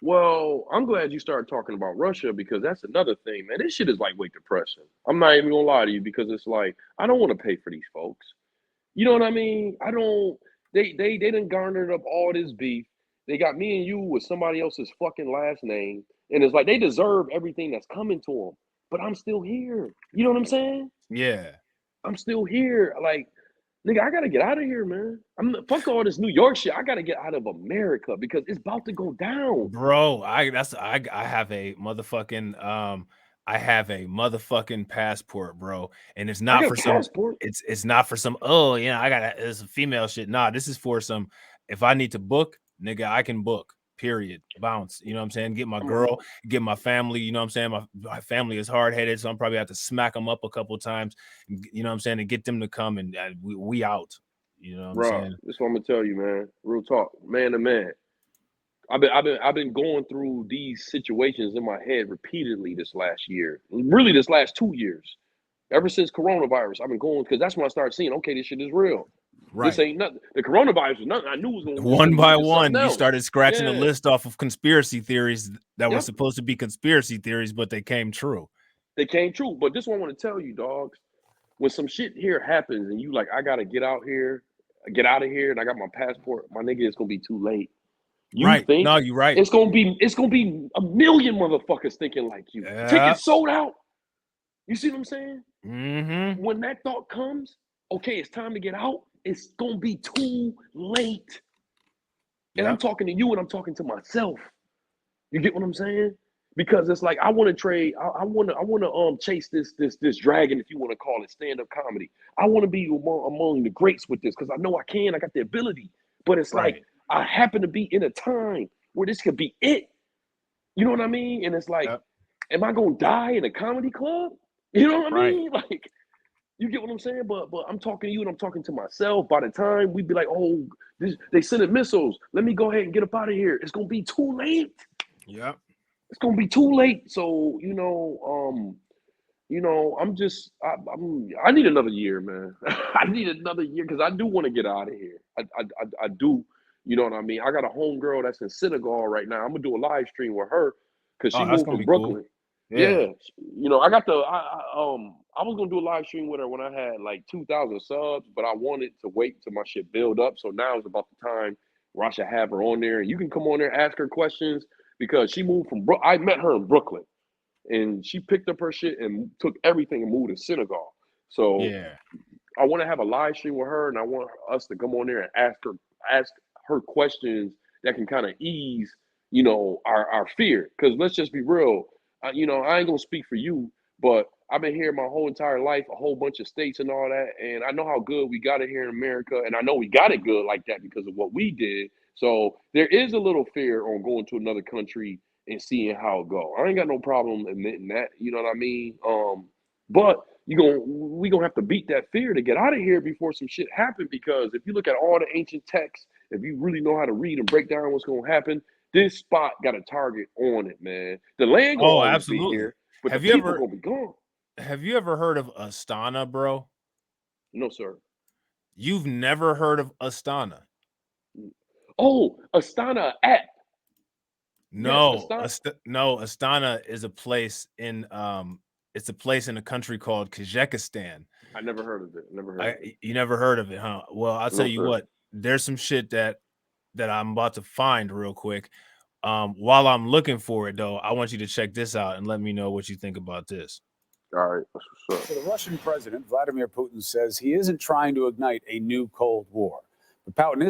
Well, I'm glad you started talking about Russia because that's another thing, man. This shit is lightweight depression. I'm not even gonna lie to you because it's like I don't want to pay for these folks. You know what I mean? I don't. They done garnered up all this beef. They got me and you with somebody else's fucking last name. And it's like they deserve everything that's coming to them. But I'm still here. You know what I'm saying? Yeah. I'm still here. Like, nigga, I got to get out of here, man. Fuck all this New York shit. I got to get out of America because it's about to go down. Bro, I have a motherfucking passport, bro. And it's not for some it's not for some it's a female shit. Nah, this is for some if I need to book, nigga, I can book. Period. Bounce. You know what I'm saying? Get my girl, get my family. You know what I'm saying? My family is hard-headed, so I'm probably have to smack them up a couple times. You know what I'm saying? And get them to come and we out. You know what I'm saying? That's what I'm gonna tell you, man. Real talk, man to man. I've been going through these situations in my head repeatedly this last year. Really, this last 2 years. Ever since coronavirus, I've been going because that's when I started seeing, okay, this shit is real. This ain't nothing. The coronavirus was nothing. I knew it was going to One by one, you else. started scratching a Yeah. list off of conspiracy theories that were Yep. supposed to be conspiracy theories, but they came true. They came true. But this one I want to tell you, dogs. When some shit here happens and you like, I gotta get out of here, and I got my passport, my nigga, it's gonna be too late. You Right. think No, you're right. it's gonna be a million motherfuckers thinking like you. Yeah. Tickets sold out. You see what I'm saying? Mm-hmm. When that thought comes, okay, it's time to get out, it's gonna be too late. And I'm talking to you and I'm talking to myself. You get what I'm saying? Because it's like I want to trade. I want to chase this dragon, if you want to call it, stand-up comedy. I want to be among the greats with this because I know I can. I got the ability. But it's like I happen to be in a time where this could be it. You know what I mean? And it's like, am I gonna die in a comedy club? You know what I mean? Like, you get what I'm saying? But I'm talking to you and I'm talking to myself. By the time we be like, oh, they sending missiles. Let me go ahead and get up out of here. It's gonna be too late. Yep. It's gonna be too late. So I need another year, man. I need another year because I do want to get out of here. I do. You know what I mean? I got a homegirl that's in Senegal right now. I'm gonna do a live stream with her because she moved from Brooklyn. Cool. Yeah. You know, I got I was gonna do a live stream with her when I had like 2,000 subs, but I wanted to wait till my shit build up. So now is about the time where I should have her on there. You can come on there, ask her questions. Because she moved from I met her in Brooklyn, and she picked up her shit and took everything and moved to Senegal. So I want to have a live stream with her, and I want us to come on there and ask her questions that can kind of ease, our fear. Because let's just be real, I ain't gonna speak for you, but I've been here my whole entire life, a whole bunch of states and all that, and I know how good we got it here in America, and I know we got it good like that because of what we did. So there is a little fear on going to another country and seeing how it go. I ain't got no problem admitting that, you know what I mean? But we gonna have to beat that fear to get out of here before some shit happen. Because if you look at all the ancient texts, if you really know how to read and break down what's gonna happen, this spot got a target on it, man. The land gonna always be here, but the people gonna be gone. Have you ever heard of Astana, bro? No, sir. You've never heard of Astana? Oh, Astana app. No, yes, Astana is a place in it's a place in a country called Kazakhstan. I never heard of it. You never heard of it, huh? Well, I'll tell you what. There's some shit that I'm about to find real quick. While I'm looking for it, though, I want you to check this out and let me know what you think about this. All right, that's what's up. So the Russian president, Vladimir Putin, says he isn't trying to ignite a new Cold War. But Putin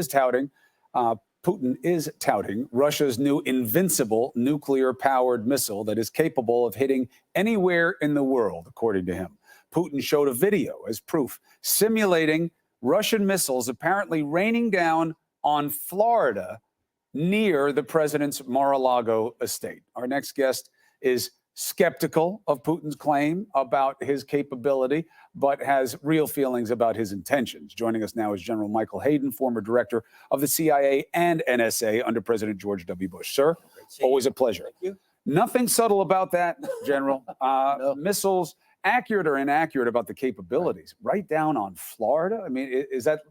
is touting Russia's new invincible nuclear-powered missile that is capable of hitting anywhere in the world, according to him. Putin showed a video as proof, simulating Russian missiles apparently raining down on Florida near the president's Mar-a-Lago estate. Our next guest is skeptical of Putin's claim about his capability, but has real feelings about his intentions. Joining us now is General Michael Hayden, former director of the CIA and NSA under President George W. Bush. Sir, always a pleasure. Thank you. Nothing subtle about that, General. No. Missiles, accurate or inaccurate about the capabilities, right down on Florida? I mean, is that...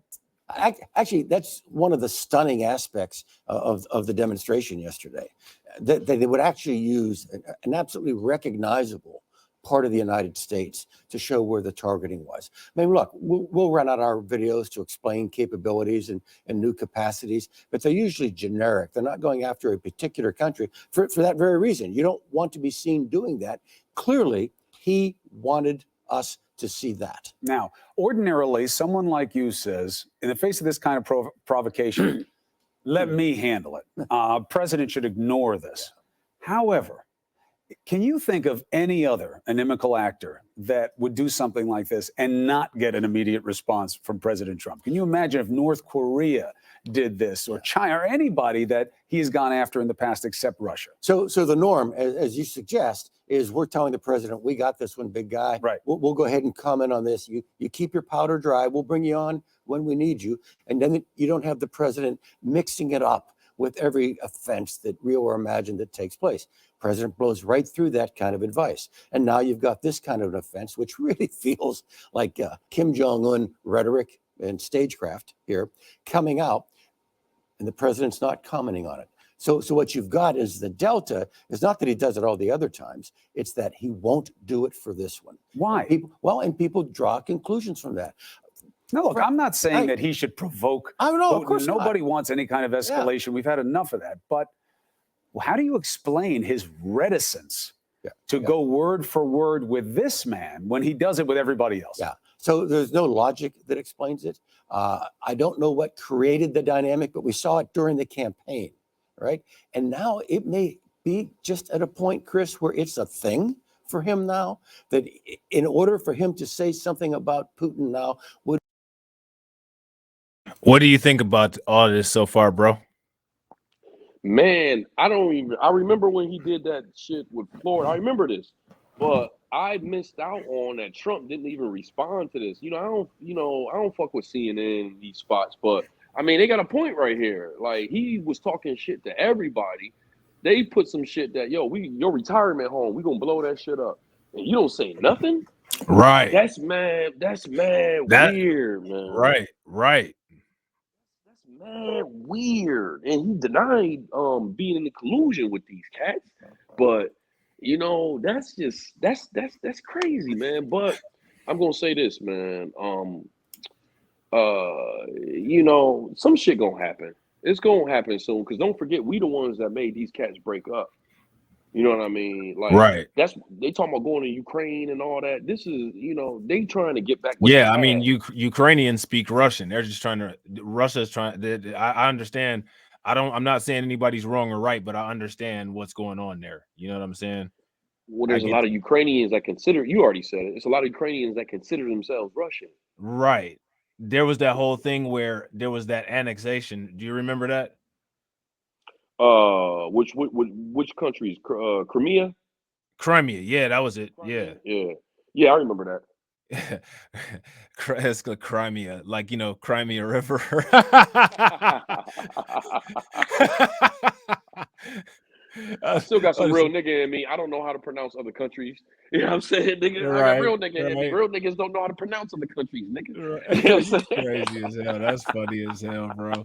Actually, that's one of the stunning aspects of the demonstration yesterday, that they would actually use an absolutely recognizable part of the United States to show where the targeting was. I mean, look, we'll run out our videos to explain capabilities and new capacities, but they're usually generic. They're not going after a particular country for that very reason. You don't want to be seen doing that. Clearly, he wanted us to see that. Now, ordinarily, someone like you says, in the face of this kind of provocation, let me handle it. President should ignore this. However, can you think of any other inimical actor that would do something like this and not get an immediate response from President Trump? Can you imagine if North Korea did this, or China, or anybody that he's gone after in the past except Russia? So the norm, as you suggest, is we're telling the president, we got this one, big guy. Right. We'll go ahead and comment on this. You keep your powder dry. We'll bring you on when we need you. And then you don't have the president mixing it up with every offense that real or imagined that takes place. President blows right through that kind of advice. And now you've got this kind of an offense, which really feels like Kim Jong-un rhetoric and stagecraft here coming out, and the president's not commenting on it. So what you've got is the delta is not that he does it all the other times. It's that he won't do it for this one. Why? And people draw conclusions from that. No, look, I'm not saying that he should provoke. I don't know. Putin. Of course Nobody wants any kind of escalation. We've had enough of that. But how do you explain his reticence to go word for word with this man when he does it with everybody else? Yeah. So there's no logic that explains it. I don't know what created the dynamic, but we saw it during the campaign, right? And now it may be just at a point, Chris, where it's a thing for him now, that in order for him to say something about Putin now would. What do you think about all this so far, bro? Man, I remember when he did that shit with Florida. I remember this, but I missed out on that. Trump didn't even respond to this. I don't fuck with CNN in these spots, but I mean, they got a point right here. Like, he was talking shit to everybody. They put some shit that, your retirement home, we gonna blow that shit up. And you don't say nothing? Right. That's mad weird, man. Right. Mad weird. And he denied being in the collusion with these cats. But that's crazy, man. But I'm gonna say this, man. Some shit gonna happen. It's gonna happen soon, because don't forget, we the ones that made these cats break up. You know what I mean? Like, right. They talking about going to Ukraine and all that. This is, they trying to get back. What I mean, Ukrainians speak Russian. They're just Russia's trying. I understand. I'm not saying anybody's wrong or right, but I understand what's going on there. You know what I'm saying? Well, there's a lot of Ukrainians that consider. You already said it. There's a lot of Ukrainians that consider themselves Russian. Right. There was that whole thing where there was that annexation. Do you remember that? Which countries? Crimea. Crimea. Yeah, that was it. Crimea. Yeah. I remember that. It's Crimea, like, Crimea River. I still got some real nigga in me. I don't know how to pronounce other countries. You know what I'm saying, nigga? Right, I got real nigga in me. Real niggas don't know how to pronounce other countries, nigga. Right. You know what I'm saying? Crazy as hell. That's funny as hell, bro.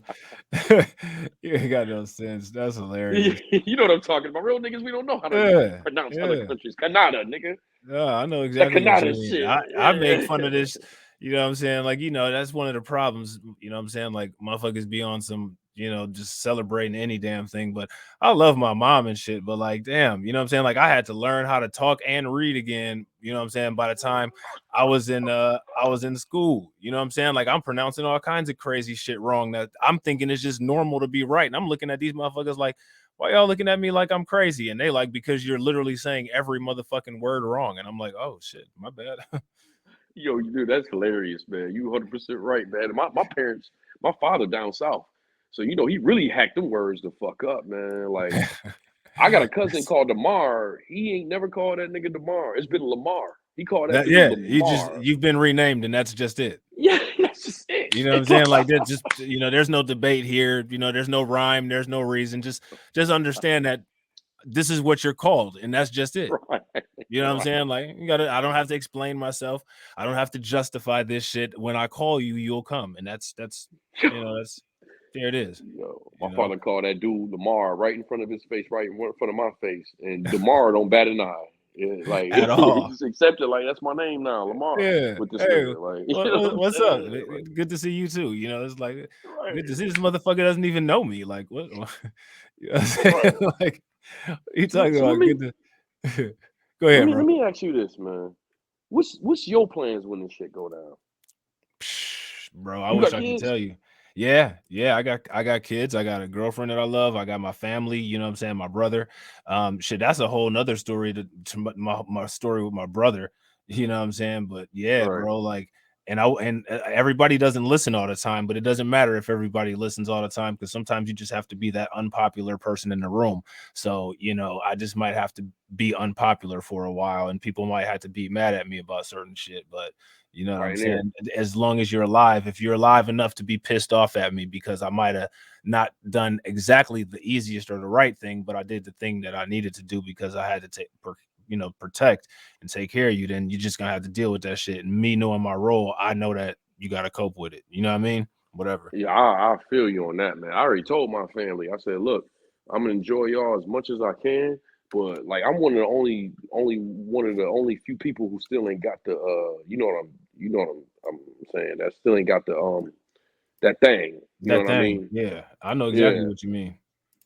You ain't got no sense. That's hilarious. You know what I'm talking about. Real niggas, we don't know how to pronounce other countries. Canada, nigga. Yeah, I know exactly what you mean. Shit. I make fun of this. You know what I'm saying? Like, that's one of the problems. You know what I'm saying? Like, motherfuckers be on some, just celebrating any damn thing. But I love my mom and shit. But like, damn, you know what I'm saying? Like, I had to learn how to talk and read again. You know what I'm saying? By the time I was in school, you know what I'm saying? Like, I'm pronouncing all kinds of crazy shit wrong that I'm thinking is just normal to be right. And I'm looking at these motherfuckers like, why y'all looking at me like I'm crazy? And they like, because you're literally saying every motherfucking word wrong. And I'm like, oh shit, my bad. Yo, dude, that's hilarious, man. You 100% right, man. My parents, my father down south. So, he really hacked them words the fuck up, man. Like, I got a cousin called Damar. He ain't never called that nigga Damar. It's been Lamar. He called that nigga Lamar. You've been renamed, and that's just it. Yeah, that's just it. You know what I'm saying? Like, that just, there's no debate here. There's no rhyme. There's no reason. Just understand that this is what you're called, and that's just it. Right. You know what I'm saying? Like, I don't have to explain myself. I don't have to justify this shit. When I call you, you'll come. And that's there it is. Yo, my father called that dude Lamar right in front of his face, right in front of my face. And Damar don't bat an eye. Yeah, like, at all. Just accept it, like, that's my name now, Lamar. Yeah. With this Hey, nigga, like, what's up? Good to see you too. It's like, good to see this motherfucker doesn't even know me. Like, what? You know what I'm saying? Like, you talking about good to go ahead, bro. Let me ask you this, man. What's your plans when this shit go down? Bro, I wish I could tell you. Yeah, I got kids. I got a girlfriend that I love. I got my family, you know what I'm saying, my brother. Shit, that's a whole nother story to my story with my brother, you know what I'm saying? But yeah, right. Bro, like, and everybody doesn't listen all the time, but it doesn't matter if everybody listens all the time, because sometimes you just have to be that unpopular person in the room. So, I just might have to be unpopular for a while, and people might have to be mad at me about certain shit, but you know what I'm saying? As long as you're alive, if you're alive enough to be pissed off at me because I might have not done exactly the easiest or the right thing, but I did the thing that I needed to do because I had to protect and take care of you, then you're just gonna have to deal with that shit. And me knowing my role, I know that you got to cope with it. You know what I mean? Whatever. Yeah, I feel you on that, man. I already told my family. I said, look, I'm gonna enjoy y'all as much as I can, but like I'm one of the only few people who still ain't got the you know what I'm saying, that still ain't got the that thing. You know That what I thing. mean? Yeah, I know exactly Yeah. what you mean.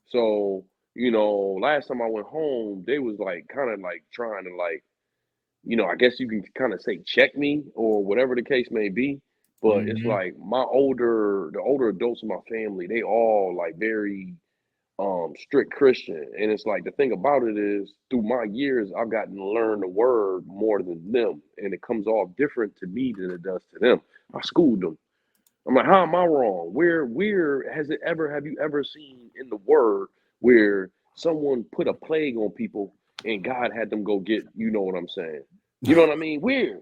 So, you know, last time I went home, they was like kind of like trying to like, you know, I guess you can kind of say check me or whatever the case may be. But it's like the older adults in my family, they all like very strict Christian. And it's like the thing about it is through my years, I've gotten to learn the word more than them. And it comes off different to me than it does to them. I schooled them. I'm like, how am I wrong? Where have you ever seen in the word where someone put a plague on people and God had them go get, you know what I'm saying? You know what I mean? Where?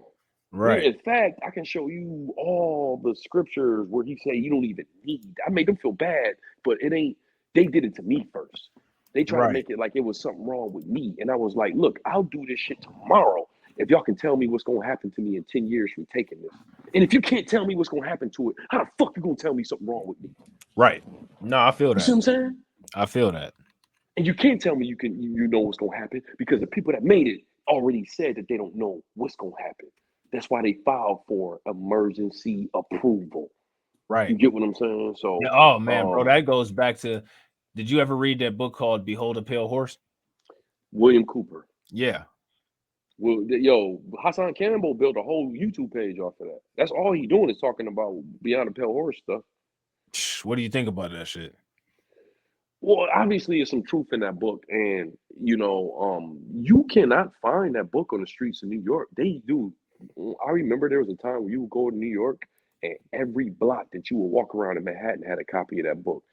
Right. In fact, I can show you all the scriptures where he said you don't even need. I made them feel bad, but it ain't. They did it to me first. They tried to Right. make it like it was something wrong with me, and I was like, look, I'll do this shit tomorrow if y'all can tell me what's gonna happen to me in 10 years from taking this. And if you can't tell me what's gonna happen to it, how the fuck you gonna tell me something wrong with me? Right. No, I feel You see that. what I'm saying? I feel that. And you can't tell me you know what's gonna happen because the people that made it already said that they don't know what's gonna happen. That's why they filed for emergency approval. You Right. get what I'm saying? So, Yeah, oh man, bro, that goes back to. Did you ever read that book called "Behold a Pale Horse"? William Cooper. Yeah. Well, yo, Hassan Campbell built a whole YouTube page off of that. That's all he doing is talking about Beyond the Pale Horse stuff. What do you think about that shit? Well, obviously, there's some truth in that book, and you know, you cannot find that book on the streets of New York. They do. I remember there was a time when you would go to New York, and every block that you would walk around in Manhattan had a copy of that book.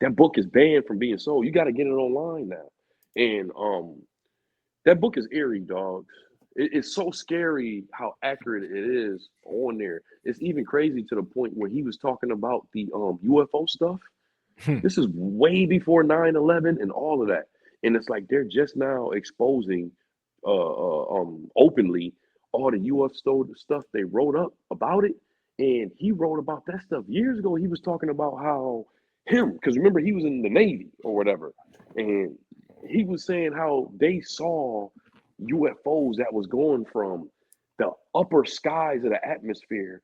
That book is banned from being sold. You got to get it online now, and that book is eerie, dogs. It's so scary how accurate it is on there. It's even crazy to the point where he was talking about the UFO stuff. This is way before 9/11 and all of that. And it's like they're just now exposing openly all the UFO stuff they wrote up about it. And he wrote about that stuff years ago. He was talking about how because remember, he was in the Navy or whatever. And he was saying how they saw UFOs that was going from the upper skies of the atmosphere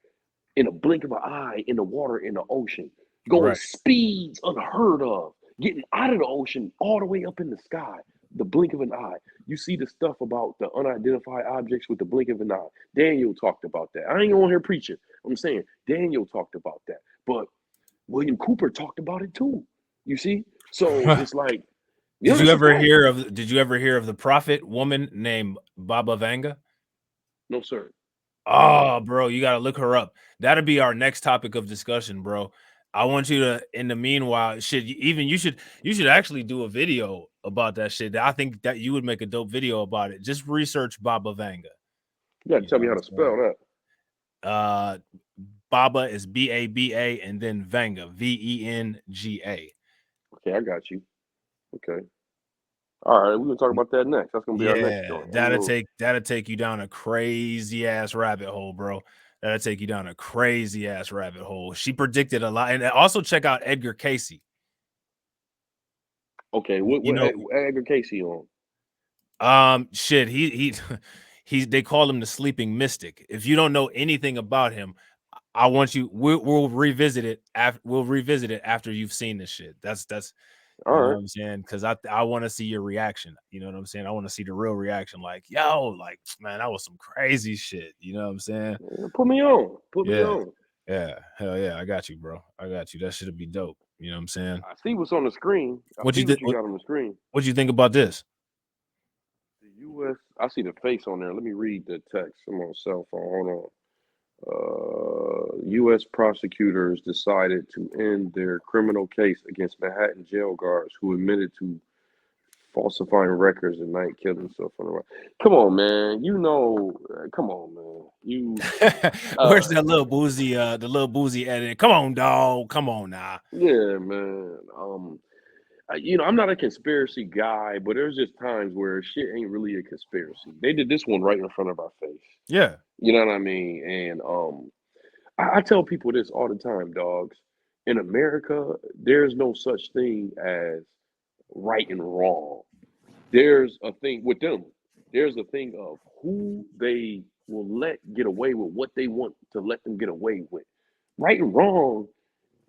in a blink of an eye in the water in the ocean, going Right. speeds unheard of, getting out of the ocean all the way up in the sky, the blink of an eye. You see the stuff about the unidentified objects with the blink of an eye. Daniel talked about that. I ain't on here preaching. I'm saying Daniel talked about that. But William Cooper talked about it too. You see? So it's like, Did you ever fact. hear of the prophet woman named Baba Vanga? No, sir. Oh, bro, you got to look her up. That'll be our next topic of discussion, bro. I want you to, in the meanwhile, you should actually do a video about that shit. I think that you would make a dope video about it. Just research Baba Vanga. You gotta tell me how to spell that. Baba is BABA and then Vanga, VENGA. Okay, I got you. Okay. All right, we're gonna talk about that next. That's gonna be our next joint. That'll take you down a crazy ass rabbit hole, bro. That'll take you down a crazy ass rabbit hole. She predicted a lot, and also check out Edgar Casey. Okay, what Edgar Casey on? Shit, they call him the sleeping mystic. If you don't know anything about him, I want you. We'll revisit it after you've seen this shit. That's all you right. know what I'm saying? Because I want to see your reaction. You know what I'm saying? I want to see the real reaction. Like, yo, like, man, that was some crazy shit. You know what I'm saying? Put me on. Put me on. Yeah. Hell yeah. I got you, bro. I got you. That should be dope. You know what I'm saying? I see what's on the screen. What you got on the screen. What you think about this? The U.S. I see the face on there. Let me read the text. I'm on cell phone. Hold on. U.S. prosecutors decided to end their criminal case against Manhattan jail guards who admitted to falsifying records and night killed himself on the right. Come on, man. You know, come on, man. You Where's that little boozy, the little boozy edit? Come on, dog. Come on now. Yeah, man. You know, I'm not a conspiracy guy, but there's just times where shit ain't really a conspiracy. They did this one right in front of our face. Yeah. You know what I mean? And I tell people this all the time, dogs. In America, there's no such thing as right and wrong. There's a thing with them. There's a thing of who they will let get away with what they want to let them get away with. Right and wrong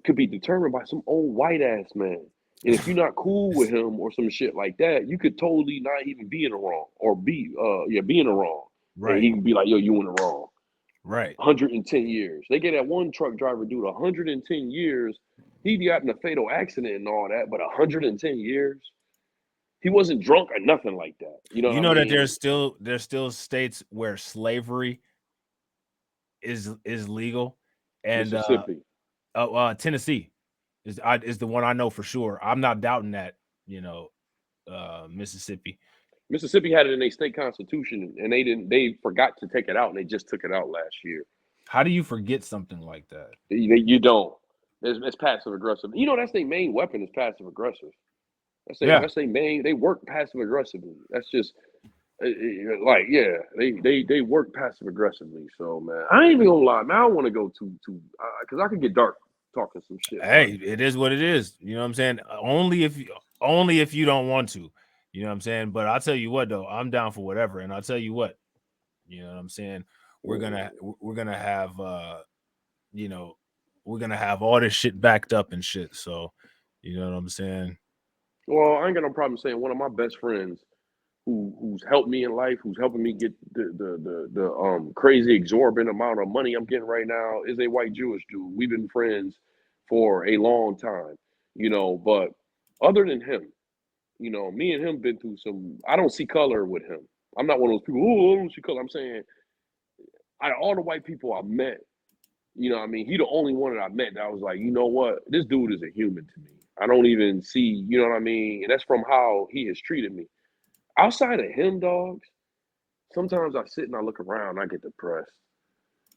could be determined by some old white ass man. And if you're not cool with him or some shit like that, you could totally not even be in the wrong or be in the wrong. And Right. he can be like, yo, you in the wrong. Right. 110 years. They get that one truck driver dude 110 years. He got in a fatal accident and all that, but 110 years. He wasn't drunk or nothing like that. You know You what know I that mean? there's still states where slavery is legal, and Mississippi. Tennessee is the one I know for sure. I'm not doubting that. Mississippi. Mississippi had it in their state constitution, and they forgot to take it out, and they just took it out last year. How do you forget something like that? You don't. It's passive aggressive. You know, that's their main weapon is passive aggressive. Yeah. That's their main. They work passive aggressively. That's just they work passive aggressively. So man, I ain't even gonna lie, man. I don't want to go too because I could get dark talking some shit. Hey, it is what it is. You know what I'm saying? Only if you don't want to. You know what I'm saying? But I'll tell you what though, I'm down for whatever. And I'll tell you what, you know what I'm saying? We're gonna have we're gonna have all this shit backed up and shit. So you know what I'm saying? Well, I ain't got no problem saying one of my best friends who's helped me in life, who's helping me get the crazy exorbitant amount of money I'm getting right now is a white Jewish dude. We've been friends for a long time, but other than him, me and him been through some. I don't see color with him. I'm not one of those people, oh, I don't see color. I'm saying out of all the white people I met, he the only one that I met that I was like, you know what, this dude is a human to me. I don't even see, you know what I mean? And that's from how he has treated me. Outside of him, dogs, sometimes I sit and I look around, I get depressed.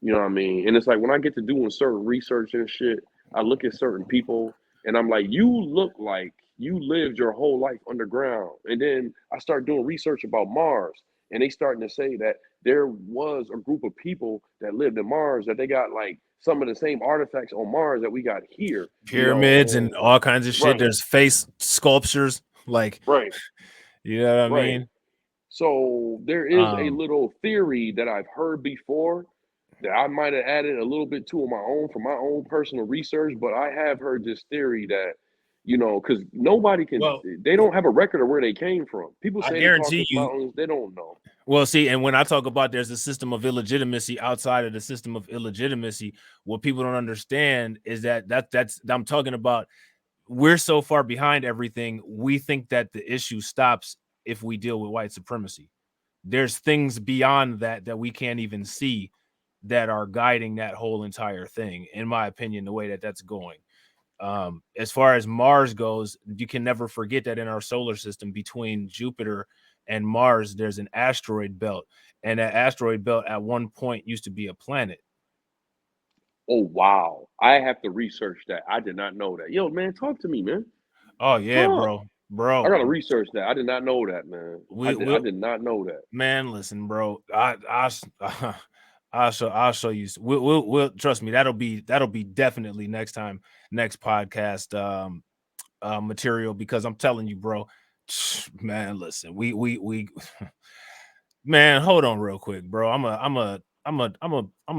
You know what I mean? And it's like when I get to doing certain research and shit, I look at certain people and I'm like, you look like you lived your whole life underground. And then I start doing research about Mars, and they starting to say that there was a group of people that lived in Mars, that they got like some of the same artifacts on Mars that we got here. Pyramids and all kinds of shit. Right. There's face sculptures, like Right. You know what I Right. mean? So there is a little theory that I've heard before that I might have added a little bit to on my own for my own personal research, but I have heard this theory that, because nobody can, they don't have a record of where they came from. People I say guarantee the Caucasus you- Mountains, they don't know. Well, see, and when I talk about there's a system of illegitimacy outside of the system of illegitimacy, what people don't understand is that's I'm talking about. We're so far behind everything. We think that the issue stops if we deal with white supremacy. There's things beyond that we can't even see that are guiding that whole entire thing, in my opinion, the way that that's going. As far as Mars goes, you can never forget that in our solar system between Jupiter and Mars, there's an asteroid belt, and that asteroid belt at one point used to be a planet. Oh, wow. I have to research that. I did not know that. Yo, man, talk to me, man. Oh, yeah, Talk. bro. I got to research that. I did not know that, man. I did not know that. Man, listen, bro. I'll show you. We'll trust me. That'll be definitely next podcast material, because I'm telling you, bro. Man, listen, we man, hold on real quick, bro. I'm gonna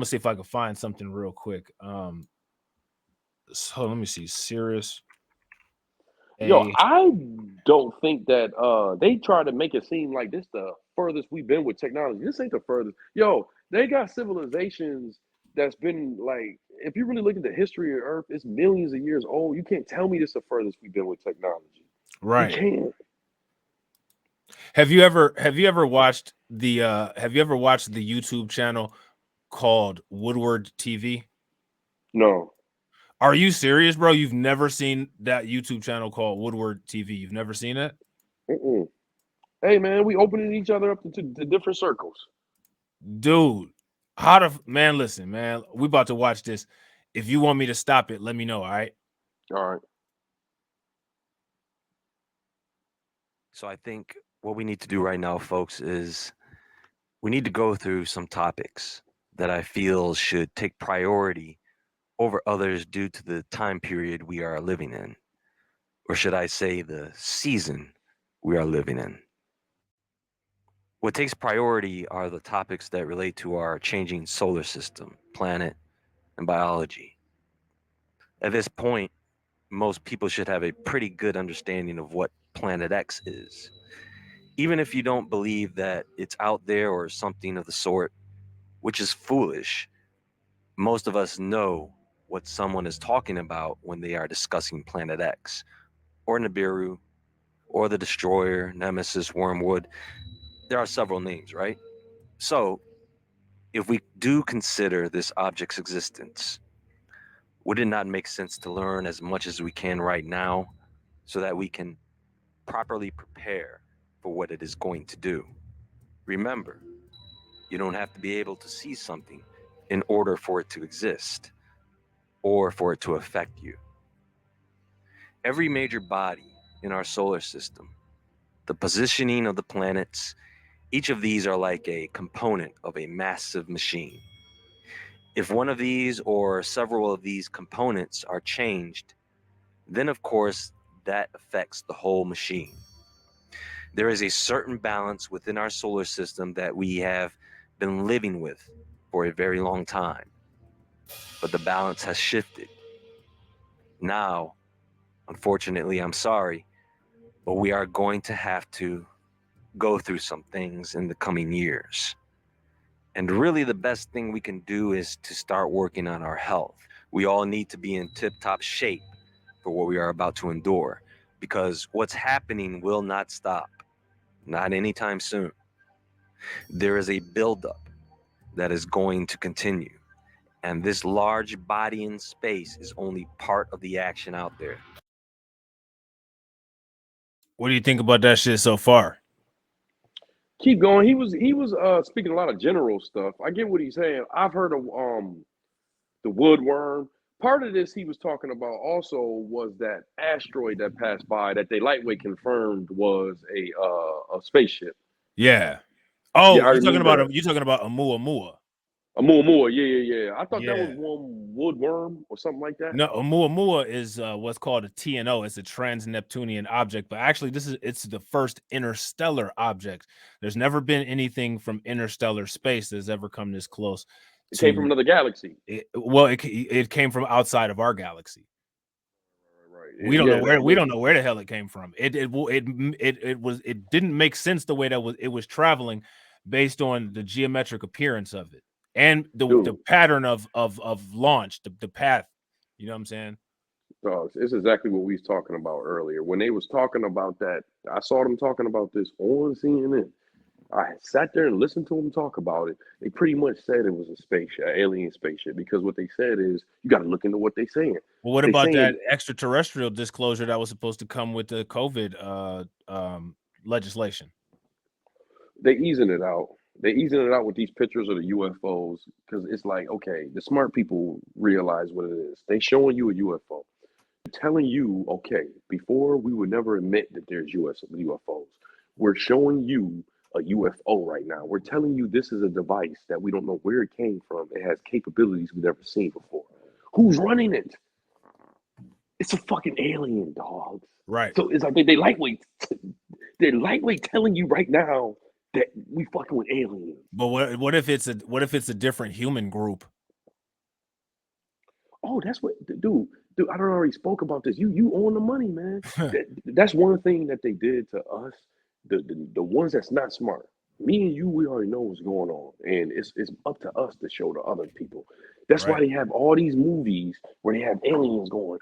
see if I can find something real quick. So let me see. Serious. Yo, I don't think that they try to make it seem like this the furthest we've been with technology. This ain't the furthest. Yo, they got civilizations that's been like, if you really look at the history of Earth, it's millions of years old. You can't tell me this the furthest we've been with technology. Right. You can't. Have you ever watched the YouTube channel called Woodward TV? No. Are you serious, bro? You've never seen that YouTube channel called Woodward TV? You've never seen it? Mm-mm. Hey, man, we opening each other up to different circles. Dude, man, listen, man, we about to watch this. If you want me to stop it, let me know, all right? All right. So I think what we need to do right now, folks, is we need to go through some topics that I feel should take priority over others due to the time period we are living in, or should I say the season we are living in. What takes priority are the topics that relate to our changing solar system, planet, and biology. At this point, most people should have a pretty good understanding of what Planet X is. Even if you don't believe that it's out there or something of the sort, which is foolish, most of us know what someone is talking about when they are discussing Planet X, or Nibiru, or the Destroyer, Nemesis, Wormwood. There are several names, right? So, if we do consider this object's existence, would it not make sense to learn as much as we can right now so that we can properly prepare for what it is going to do? Remember, you don't have to be able to see something in order for it to exist or for it to affect you. Every major body in our solar system, the positioning of the planets, each of these are like a component of a massive machine. If one of these or several of these components are changed, then of course that affects the whole machine. There is a certain balance within our solar system that we have been living with for a very long time, but the balance has shifted. Now, unfortunately, I'm sorry, but we are going to have to go through some things in the coming years. And really the best thing we can do is to start working on our health. We all need to be in tip-top shape for what we are about to endure, because what's happening will not stop, not anytime soon. There is a buildup that is going to continue, and this large body in space is only part of the action out there. What do you think about that shit so far? Keep going. He was speaking a lot of general stuff. I get what he's saying. I've heard of the woodworm. Part of this he was talking about also was that asteroid that passed by that they lightweight confirmed was a spaceship. Yeah. Oh, Yeah, I you're talking about remember. Oumuamua. Oumuamua, yeah. I thought that was Yeah. one woodworm or something like that. No, Oumuamua is what's called a TNO. It's a trans-Neptunian object, but actually it's the first interstellar object. There's never been anything from interstellar space that's ever come this close. It came from another galaxy. It came from outside of our galaxy. Right. We don't know where the hell it came from. It didn't make sense the way that it was traveling based on the geometric appearance of it and the pattern of launch, the path. You know what I'm saying? Dogs, it's exactly what we was talking about earlier. When they was talking about that, I saw them talking about this on CNN. I sat there and listened to them talk about it. They pretty much said it was a spaceship, an alien spaceship, because what they said is you got to look into what they're saying. Well, what about that extraterrestrial disclosure that was supposed to come with the COVID legislation? They easing it out. They easing it out with these pictures of the UFOs because it's like, okay, the smart people realize what it is. They showing you a UFO, telling you, okay, before we would never admit that there's UFOs. We're showing you a UFO right now. We're telling you this is a device that we don't know where it came from. It has capabilities we've never seen before. Who's running it? It's a fucking alien, dogs. Right. So it's like they lightweight. They're lightweight telling you right now that we fucking with aliens. But what if it's a different human group? Oh, that's what, dude. I don't already spoke about this. You own the money, man. That's one thing that they did to us. The ones that's not smart. Me and you, we already know what's going on, and it's up to us to show the other people. That's why they have all these movies where they have aliens going,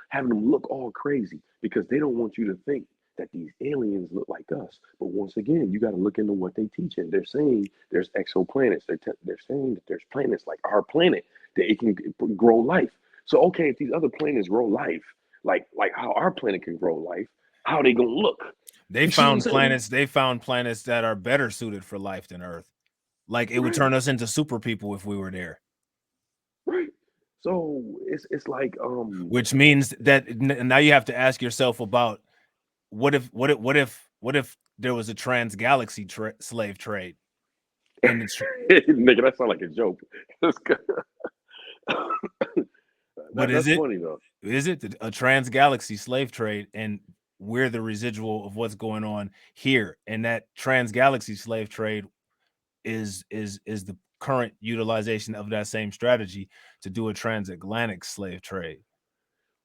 having them look all crazy because they don't want you to think that these aliens look like us. But once again, you got to look into what they teaching. They're saying there's exoplanets. They're saying that there's planets like our planet that it can grow life. So okay, if these other planets grow life, like how our planet can grow life, how they gonna look? They found planets that are better suited for life than Earth. Like it would turn us into super people if we were there. Right. So it's like which means that now you have to ask yourself about what if there was a trans galaxy slave trade? Nigga, that sound like a joke. But That's funny though. is it a trans-galaxy slave trade, and we're the residual of what's going on here? And that trans-galaxy slave trade is the current utilization of that same strategy to do a transatlantic slave trade.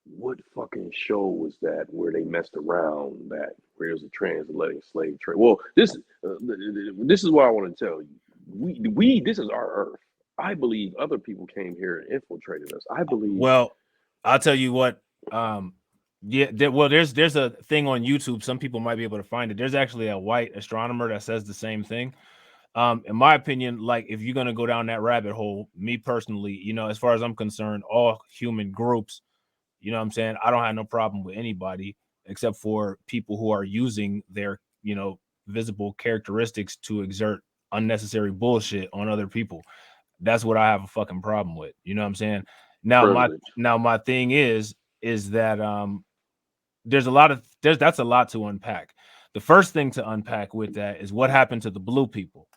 What fucking show was that where they messed around that where there's a transatlantic slave trade? Well, this is what I want to tell you. We this is our Earth. I believe other people came here and infiltrated us. I believe. Well, I'll tell you what. Yeah, there's a thing on YouTube. Some people might be able to find it. There's actually a white astronomer that says the same thing. In my opinion, like if you're gonna go down that rabbit hole, me personally, you know, as far as I'm concerned, all human groups, you know what I'm saying, I don't have no problem with anybody except for people who are using their, you know, visible characteristics to exert unnecessary bullshit on other people. That's what I have a fucking problem with. You know what I'm saying? Now Privilege. my thing is that that's a lot to unpack. The first thing to unpack with that is what happened to the blue people.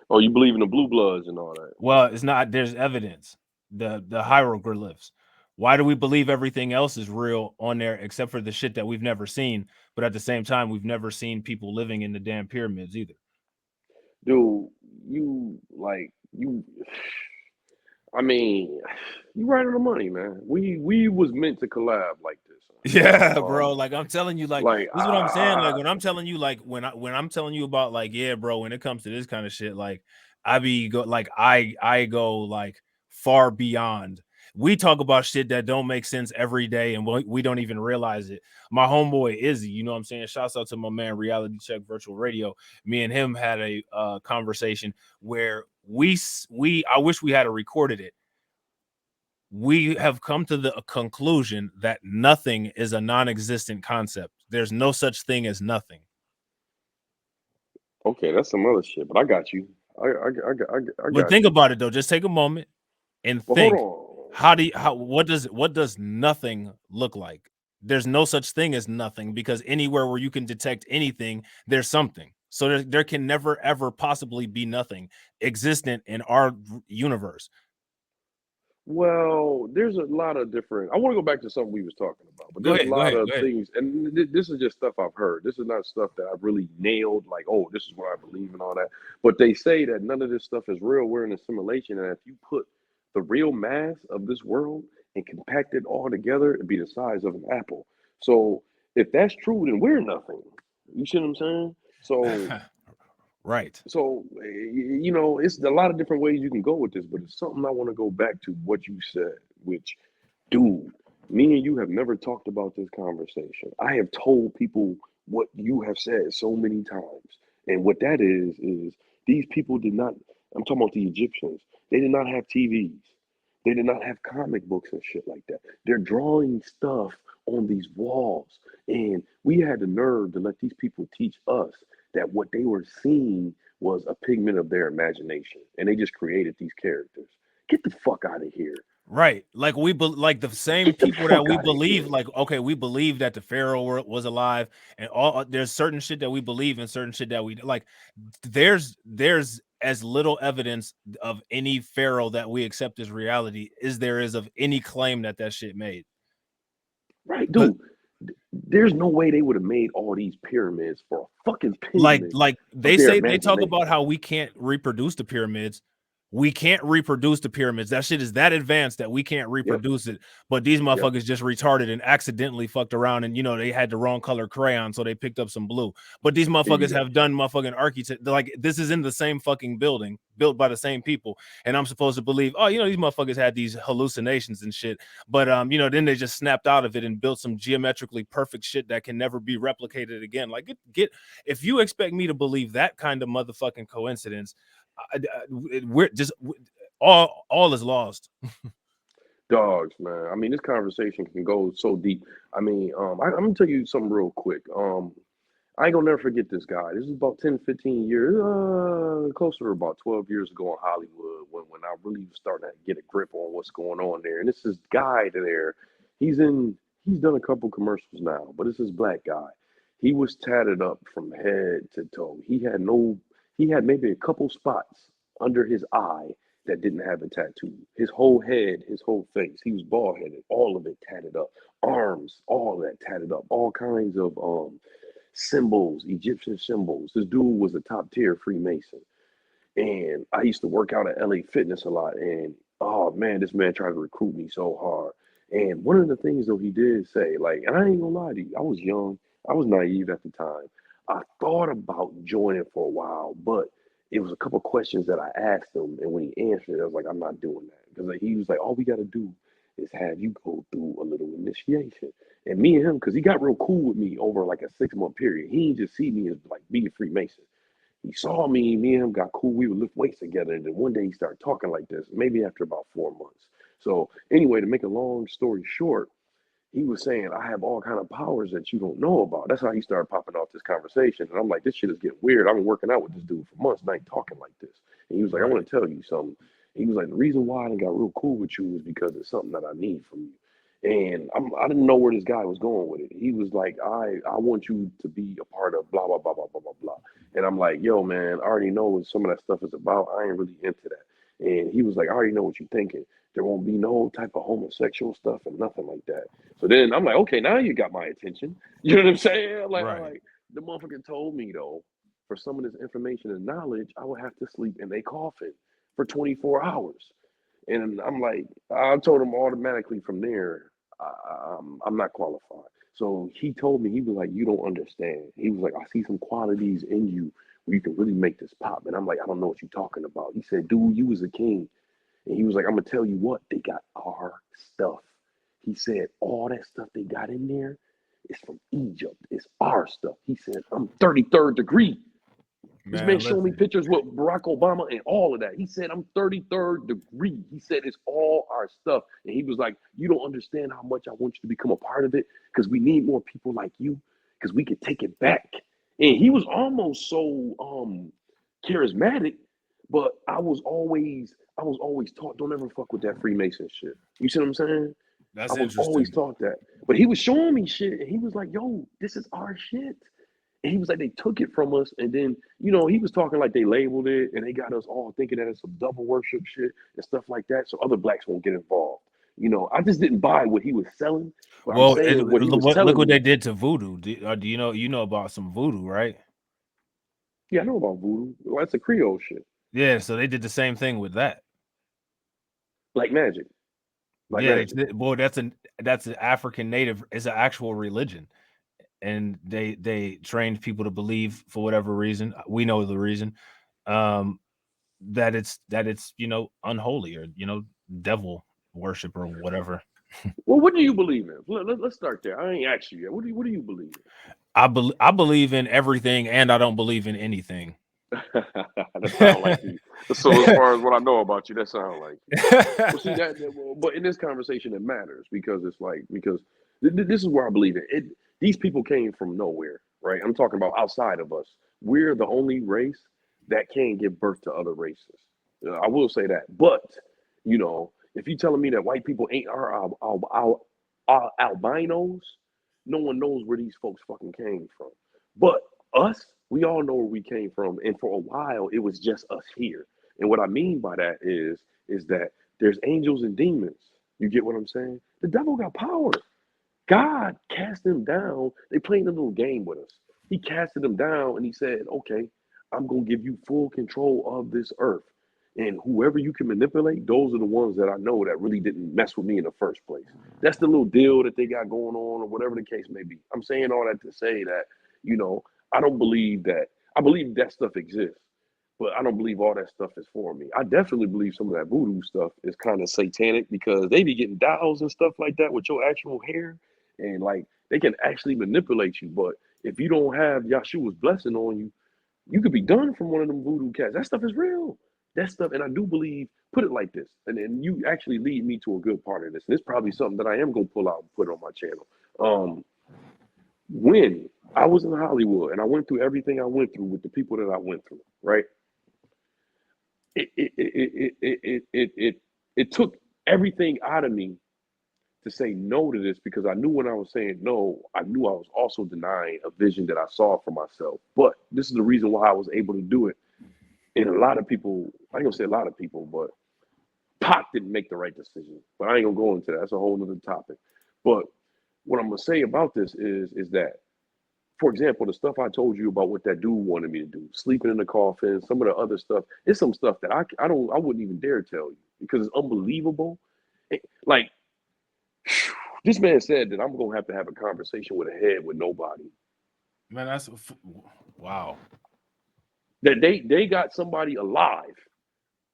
Oh, you believe in the blue bloods and all that? Well, it's not. There's evidence. The hieroglyphs. Why do we believe everything else is real on there except for the shit that we've never seen? But at the same time, we've never seen people living in the damn pyramids either. Dude, you like you. I mean, you right on the money, man. We was meant to collab like this. Yeah, bro. Like I'm telling you, like this is what I'm saying. Like ah, when I'm telling you, like when I'm telling you about, like, yeah, bro, when it comes to this kind of shit, like I go like far beyond. We talk about shit that don't make sense every day, and we don't even realize it. My homeboy Izzy, you know what I'm saying? Shouts out to my man Reality Check Virtual Radio. Me and him had a conversation where I wish we had recorded it. We have come to the conclusion that nothing is a non-existent concept. There's no such thing as nothing. okay, that's some other shit, but I got you. I But got think you. about it though. Just take a moment and But think. hold on. What does nothing look like? There's no such thing as nothing, because anywhere where you can detect anything, there's something. So there can never ever possibly be nothing existent in our universe. Well, there's a lot of different. I want to go back to something we was talking about, but Go there's a ahead, go lot ahead, of go ahead. things, and this is just stuff I've heard. This is not stuff that I've really nailed. Like, oh, this is what I believe and all that. But they say that none of this stuff is real. We're in a simulation, and if you put the real mass of this world and compact it all together, it'd be the size of an apple. So if that's true, then we're nothing. You see what I'm saying? So. Right. So, you know, it's a lot of different ways you can go with this, but it's something I want to go back to what you said, which, dude, me and you have never talked about this conversation. I have told people what you have said so many times. And what that is these people did not, I'm talking about the Egyptians, they did not have TVs. They did not have comic books and shit like that. They're drawing stuff on these walls. And we had the nerve to let these people teach us that what they were seeing was a pigment of their imagination, and they just created these characters. Get the fuck out of here. Right. Like like the same Get the people that fuck we out of believe, here. like, okay, we believe that the Pharaoh was alive, and all there's certain shit that we believe and certain shit that we like. There's as little evidence of any Pharaoh that we accept as reality as there is of any claim that shit made. Right, But dude. There's no way they would have made all these pyramids for a fucking pigment like of they their say, they talk imagination. about how we can't reproduce the pyramids. We can't reproduce the pyramids. That shit is that advanced that we can't reproduce it. But these motherfuckers just retarded and accidentally fucked around, and you know they had the wrong color crayon, so they picked up some blue. But these motherfuckers have done motherfucking architect. Like, this is in the same fucking building, built by the same people, and I'm supposed to believe, oh, you know, these motherfuckers had these hallucinations and shit. But you know, then they just snapped out of it and built some geometrically perfect shit that can never be replicated again. Like, get if you expect me to believe that kind of motherfucking coincidence, we're just all is lost. Dogs, man. I mean, this conversation can go so deep. I mean, I'm gonna tell you something real quick. I ain't gonna never forget this guy. This is about 10, 15 years, closer to about 12 years ago in Hollywood when I really was starting to get a grip on what's going on there. And this is guy there. He's done a couple commercials now, but it's this black guy. He was tatted up from head to toe. He had maybe a couple spots under his eye that didn't have a tattoo. His whole head, his whole face, he was bald headed, all of it tatted up, arms, all that tatted up, all kinds of symbols, Egyptian symbols. This dude was a top tier Freemason. And I used to work out at LA Fitness a lot. And oh man, this man tried to recruit me so hard. And one of the things though he did say, like, and I ain't gonna lie to you, I was young, I was naive at the time. I thought about joining for a while, but it was a couple questions that I asked him, and when he answered, I was like, I'm not doing that. Because like, he was like, all we gotta do is have you go through a little initiation. And me and him, because he got real cool with me over like a 6-month period. He didn't just see me as like being a Freemason. He saw me and him got cool. We would lift weights together. And then one day he started talking like this, maybe after about 4 months. So anyway, to make a long story short, he was saying, I have all kind of powers that you don't know about. That's how he started popping off this conversation. And I'm like, this shit is getting weird. I've been working out with this dude for months, and I ain't talking like this. And he was like, I want to tell you something. He was like, the reason why I got real cool with you is because it's something that I need from you. And I didn't know where this guy was going with it. He was like, I want you to be a part of blah, blah, blah, blah, blah, blah, blah. And I'm like, yo, man, I already know what some of that stuff is about. I ain't really into that. And he was like, I already know what you're thinking. There won't be no type of homosexual stuff and nothing like that. So then I'm like, okay, now you got my attention. You know what I'm saying? Like, Right. like the motherfucker told me though, for some of this information and knowledge, I would have to sleep in a coffin for 24 hours. And I'm like, I told him automatically from there, I'm not qualified. So he told me, he was like, you don't understand. He was like, I see some qualities in you where you can really make this pop. And I'm like, I don't know what you're talking about. He said, dude, you was a king. And he was like, I'm gonna tell you what, they got our stuff. He said, all that stuff they got in there is from Egypt. It's our stuff. He said, I'm 33rd degree. This man showed me pictures with Barack Obama and all of that. He said, I'm 33rd degree. He said, it's all our stuff. And he was like, you don't understand how much I want you to become a part of it, because we need more people like you, because we could take it back. And he was almost so charismatic, but I was always taught, don't ever fuck with that Freemason shit. You see what I'm saying? That's I was interesting. always taught that. But he was showing me shit, and he was like, yo, this is our shit. And he was like, they took it from us, and then, you know, he was talking like they labeled it, and they got us all thinking that it's some double worship shit and stuff like that, so other blacks won't get involved. You know, I just didn't buy what he was selling. What Well, I'm saying is what he was telling look what me. they did to voodoo. Do you know about some voodoo, right? Yeah, I know about voodoo. Well, that's a Creole shit. Yeah, so they did the same thing with that. Like magic. Like Yeah, magic. boy, that's an African native. It's an actual religion, and they trained people to believe for whatever reason. We know the reason. That it's you know, unholy, or you know, devil worship or whatever. Well, what do you believe in? Let's start there. I ain't asked you yet. What do you believe in? I believe in everything, and I don't believe in anything. That sound like you. So as far as what I know about you, that sound like you. Well, see but in this conversation, it matters, because it's like, because this is where I believe it. These people came from nowhere, right? I'm talking about outside of us. We're the only race that can give birth to other races. I will say that. But you know, if you're telling me that white people ain't our albinos, no one knows where these folks fucking came from. But us, we all know where we came from, and for a while it was just us here. And what I mean by that is that there's angels and demons. You get what I'm saying? The devil got power. God cast them down. They played a little game with us. He casted them down, and he said, okay, I'm gonna give you full control of this earth. And whoever you can manipulate, those are the ones that I know that really didn't mess with me in the first place. That's the little deal that they got going on, or whatever the case may be. I'm saying all that to say that, you know, I don't believe that. I believe that stuff exists, but I don't believe all that stuff is for me. I definitely believe some of that voodoo stuff is kind of satanic, because they be getting dolls and stuff like that with your actual hair, and like they can actually manipulate you. But if you don't have Yahshua's blessing on you, you could be done from one of them voodoo cats. That stuff is real. That stuff, and I do believe, put it like this, and you actually lead me to a good part of this. And it's probably something that I am gonna pull out and put on my channel. When I was in Hollywood and I went through everything I went through with the people that I went through, right? It took everything out of me to say no to this, because I knew when I was saying no, I knew I was also denying a vision that I saw for myself. But this is the reason why I was able to do it. And a lot of people, I ain't gonna say a lot of people, but Pac didn't make the right decision, but I ain't gonna go into that. That's a whole other topic. But what I'm gonna say about this is that, for example, the stuff I told you about what that dude wanted me to do, sleeping in the coffin, some of the other stuff, it's some stuff that I wouldn't even dare tell you because it's unbelievable. Like, this man said that I'm gonna have a conversation with a head with nobody. Man, that's wow. That they got somebody alive.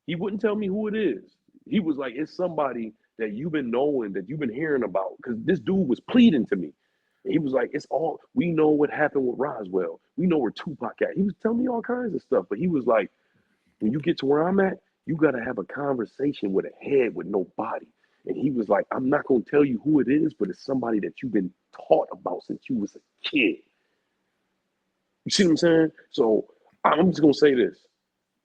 He wouldn't tell me who it is. He was like, it's somebody that you've been knowing, that you've been hearing about, because this dude was pleading to me. He was like, it's all, we know what happened with Roswell. We know where Tupac at. He was telling me all kinds of stuff, but he was like, when you get to where I'm at, you got to have a conversation with a head with no body. And he was like, I'm not going to tell you who it is, but it's somebody that you've been taught about since you was a kid. You see what I'm saying? So I'm just going to say this.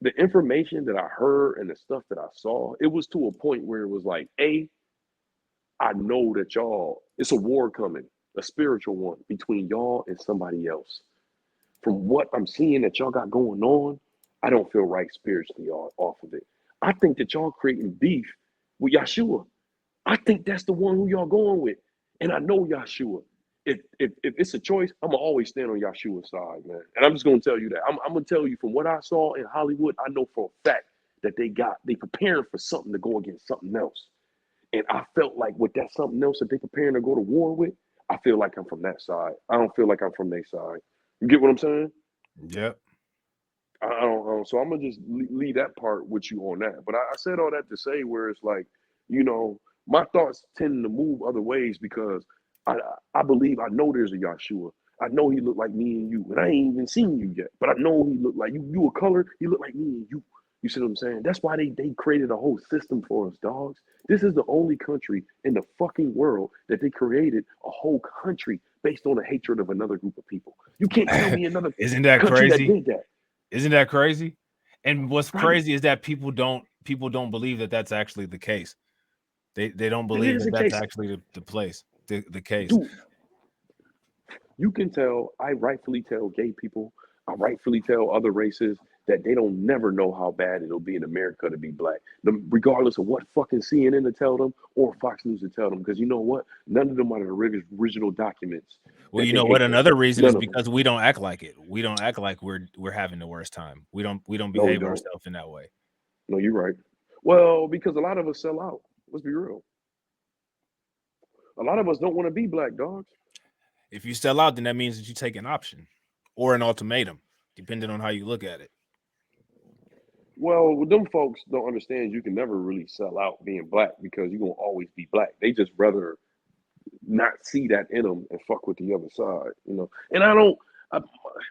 The information that I heard and the stuff that I saw, it was to a point where it was like, I know that y'all, it's a war coming, a spiritual one between y'all and somebody else. From what I'm seeing that y'all got going on, I don't feel right spiritually off of it. I think that y'all creating beef with Yahshua. I think that's the one who y'all going with. And I know Yahshua. If it's a choice, I'm gonna always stand on Yahshua's side, man. And I'm just gonna tell you that. I'm gonna tell you from what I saw in Hollywood, I know for a fact that they preparing for something to go against something else. And I felt like with that something else that they preparing to go to war with, I feel like I'm from that side. I don't feel like I'm from their side. You get what I'm saying? Yep. I don't. So I'm gonna just leave that part with you on that. But I said all that to say where it's like, you know, my thoughts tend to move other ways because I believe I know there's a Yahshua. I know he looked like me and you, and I ain't even seen you yet. But I know he looked like you. You a color. He looked like me and you. You see what I'm saying? That's why they created a whole system for us, dogs. This is the only country in the fucking world that they created a whole country based on the hatred of another group of people. You can't tell me another Isn't that country crazy? that did that. Isn't that crazy? And what's Right. crazy is that people don't believe that that's actually the case. They don't believe that that's actually the case. Dude, you can tell, I rightfully tell gay people, I rightfully tell other races that they don't never know how bad it'll be in America to be black, regardless of what fucking CNN to tell them or Fox News to tell them. Because you know what? None of them are the original documents. Well, you know what? Another reason is because we don't act like it. We don't act like we're having the worst time. We don't behave ourselves in that way. No, you're right. Well, because a lot of us sell out. Let's be real. A lot of us don't want to be black, dogs. If you sell out, then that means that you take an option or an ultimatum, depending on how you look at it. Well, them folks don't understand you can never really sell out being black because you're going to always be black. They just rather not see that in them and fuck with the other side, you know. And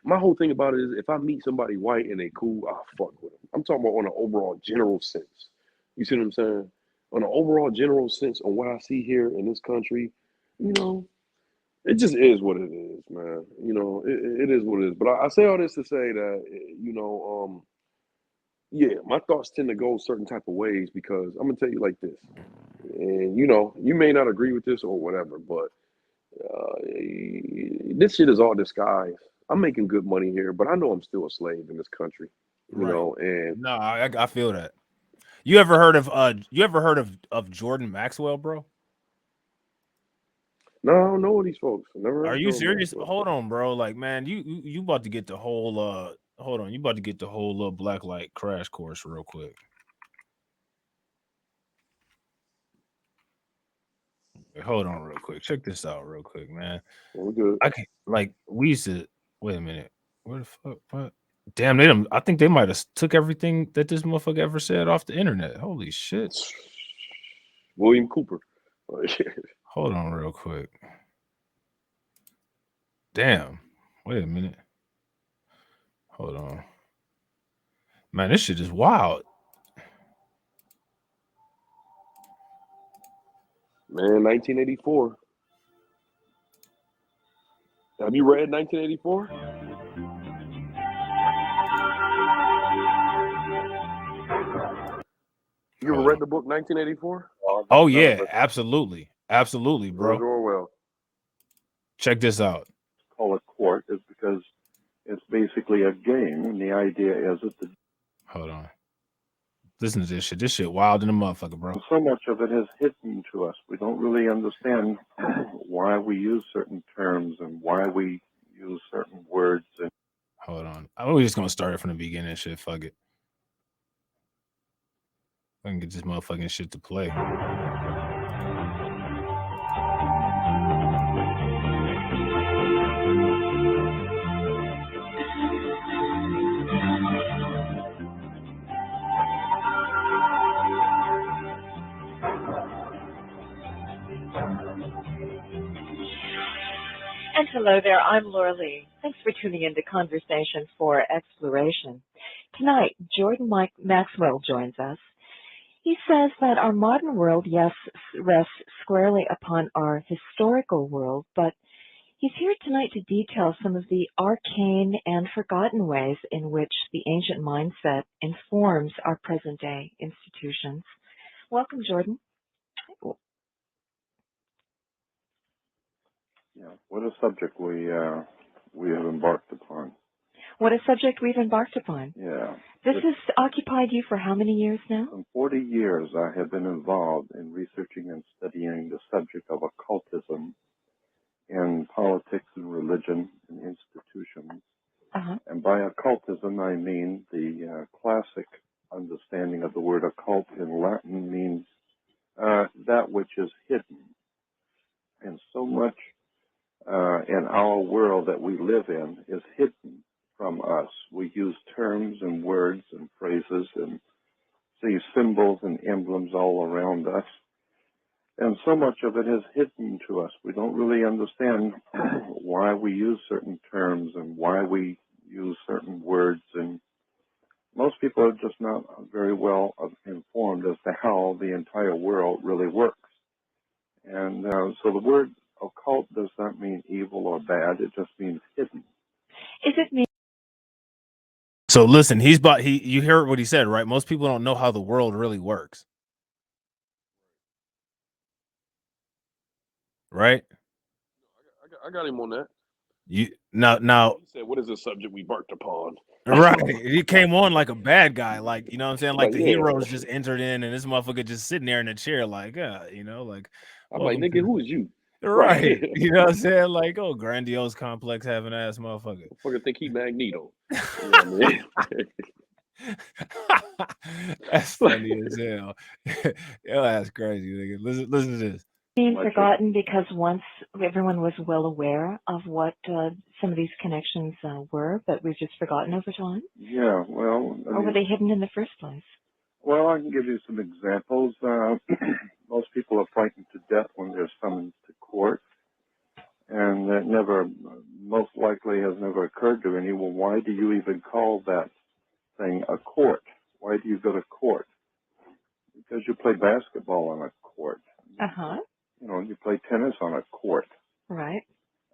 my whole thing about it is if I meet somebody white and they cool, I'll fuck with them. I'm talking about on an overall general sense. You see what I'm saying? On an overall general sense on what I see here in this country, you know, it just is what it is, man. You know, it is what it is. But I say all this to say that, you know, yeah, my thoughts tend to go certain type of ways because I'm gonna tell you like this, and you know, you may not agree with this or whatever, but this shit is all disguise. I'm making good money here, but I know I'm still a slave in this country, you know. And no, I feel that. You ever heard of Jordan Maxwell, bro? No, I don't know these folks. Never. Are you serious? Hold on, bro. Like, man, you about to get the whole hold on, you about to get the whole BlackLight crash course real quick. Hold on real quick. Check this out real quick, man. We're good. I can't, like, we used to wait a minute. Where the fuck? What? Damn, I think they might have took everything that this motherfucker ever said off the internet. Holy shit. William Cooper. Hold on real quick. Damn. Wait a minute. Hold on. Man, this shit is wild. Man, 1984. Have you read 1984? You ever read the book 1984? Oh yeah, absolutely, absolutely, bro. Orwell. Check this out. Call it court is because it's basically a game, and the idea is that the. Hold on. Listen to this shit. This shit wild in the motherfucker, bro. So much of it is hidden to us. We don't really understand why we use certain terms and why we use certain words. And hold on, we're just gonna start it from the beginning. Shit, fuck it. I can get this motherfucking shit to play. And hello there, I'm Laura Lee. Thanks for tuning in to Conversation for Exploration. Tonight, Jordan Maxwell joins us. He says that our modern world, yes, rests squarely upon our historical world, but he's here tonight to detail some of the arcane and forgotten ways in which the ancient mindset informs our present-day institutions. Welcome, Jordan. yeah, what a subject we have embarked upon. What a subject we've embarked upon. Yeah. This has occupied you for how many years now? For 40 years, I have been involved in researching and studying the subject of occultism in politics and religion and institutions. And by occultism, I mean the classic understanding of the word occult in Latin means that which is hidden. And so much in our world that we live in is hidden from us. We use terms and words and phrases and see symbols and emblems all around us. And so much of it is hidden to us. We don't really understand why we use certain terms and why we use certain words. And most people are just not very well informed as to how the entire world really works. And so the word occult does not mean evil or bad. It just means hidden. Is it me? So listen, you heard what he said, right? Most people don't know how the world really works. Right? I got him on that. You now he said, what is the subject we embarked upon? Right. He came on like a bad guy, like, you know what I'm saying? Like the yeah. heroes just entered in and this motherfucker just sitting there in a chair, like, you know, like I'm like, nigga, who is you? Right. You know what I'm saying? Like, oh, grandiose complex having ass motherfucker. Motherfucker think he Magneto. You know what I mean? That's funny as hell. Yo, that's crazy, nigga. Listen to this. Being forgotten because once everyone was well aware of what some of these connections were, but we've just forgotten over time? Yeah, well... Or were they hidden in the first place? Well, I can give you some examples. Most people are frightened to death when they're summoned to court. And that most likely has never occurred to anyone. Why do you even call that thing a court? Why do you go to court? Because you play basketball on a court. You know, you play tennis on a court. Right.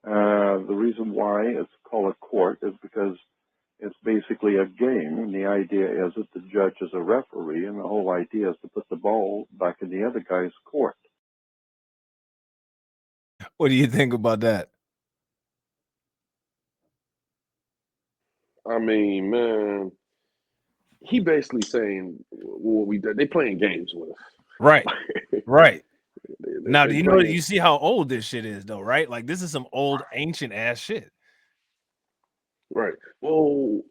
The reason why it's called a court is because it's basically a game, and the idea is that the judge is a referee, and the whole idea is to put the ball back in the other guy's court. What do you think about that? I mean, man, he basically saying what we did. They playing games with us. Right. Right. Now, they you know, you see how old this shit is, though, right? Like, this is some old, ancient ass shit. Right. Well,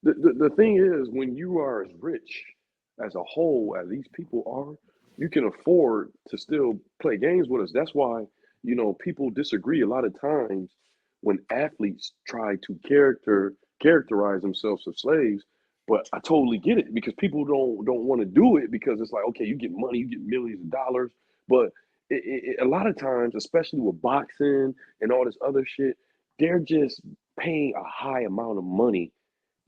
the thing is, when you are as rich as a whole as these people are, you can afford to still play games with us. That's why, you know, people disagree a lot of times when athletes try to characterize themselves as slaves. But I totally get it because people don't want to do it because it's like, okay, you get money, you get millions of dollars, but a lot of times, especially with boxing and all this other shit, they're just paying a high amount of money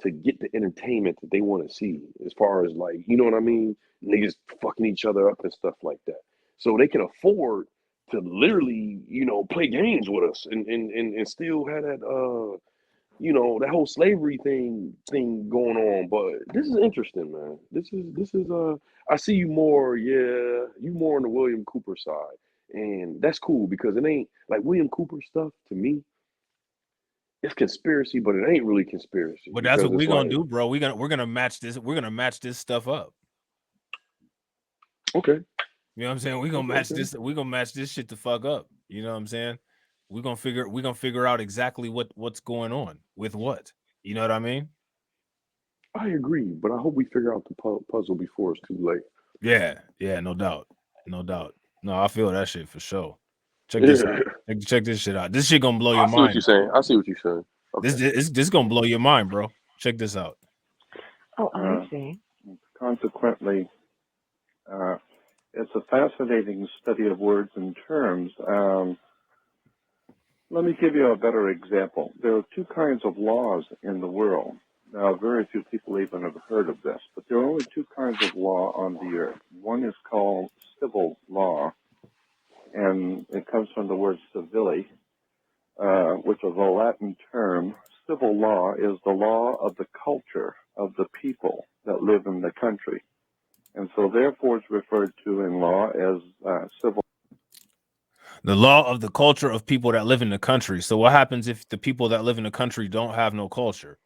to get the entertainment that they want to see, as far as, like, you know what I mean? Niggas fucking each other up and stuff like that. So they can afford to literally, you know, play games with us and still have that you know, that whole slavery thing going on. But this is interesting, man. This is I see you more, you more on the William Cooper side. And that's cool because it ain't like William Cooper stuff to me. It's conspiracy, but it ain't really conspiracy. But that's what we're gonna do, bro. We're gonna match this. We're gonna match this stuff up. Okay. You know what I'm saying? We're gonna Okay, match okay. this. We're gonna match this shit the fuck up. You know what I'm saying? We're gonna figure out exactly what's going on with what. You know what I mean? I agree, but I hope we figure out the puzzle before it's too late. Yeah, no doubt. No, I feel that shit for sure. Check this out. Check this shit out. This shit gonna blow your I see what mind. you're saying. I see what you're saying. Okay. This gonna blow your mind, bro. Check this out. Oh, I see. Consequently, it's a fascinating study of words and terms. Let me give you a better example. There are two kinds of laws in the world. Now, very few people even have heard of this, but there are only two kinds of law on the earth. One is called civil law, and it comes from the word civili, which is a Latin term. Civil law is the law of the culture of the people that live in the country. And so therefore it's referred to in law as civil. The law of the culture of people that live in the country. So what happens if the people that live in the country don't have no culture?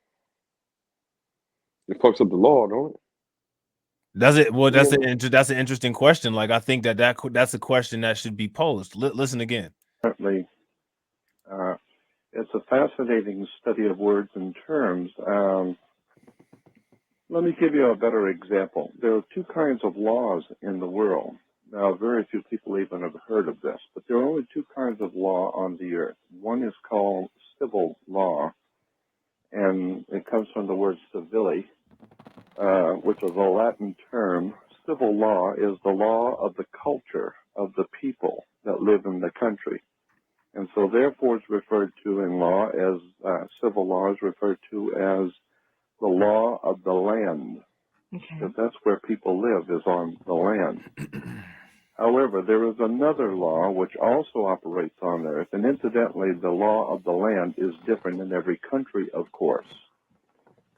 It fucks up the law, don't it? Does it? Well, that's Yeah. that's an interesting question. Like, I think that's a question that should be posed. Listen again. Certainly, it's a fascinating study of words and terms. Let me give you a better example. There are two kinds of laws in the world. Now, very few people even have heard of this, but there are only two kinds of law on the earth. One is called civil law, and it comes from the word civili, which is a Latin term. Civil law is the law of the culture of the people that live in the country. And so therefore it's referred to in law as, civil law is referred to as the law of the land. Because that's where people live, is on the land. However, there is another law which also operates on earth, and incidentally, the law of the land is different in every country, of course.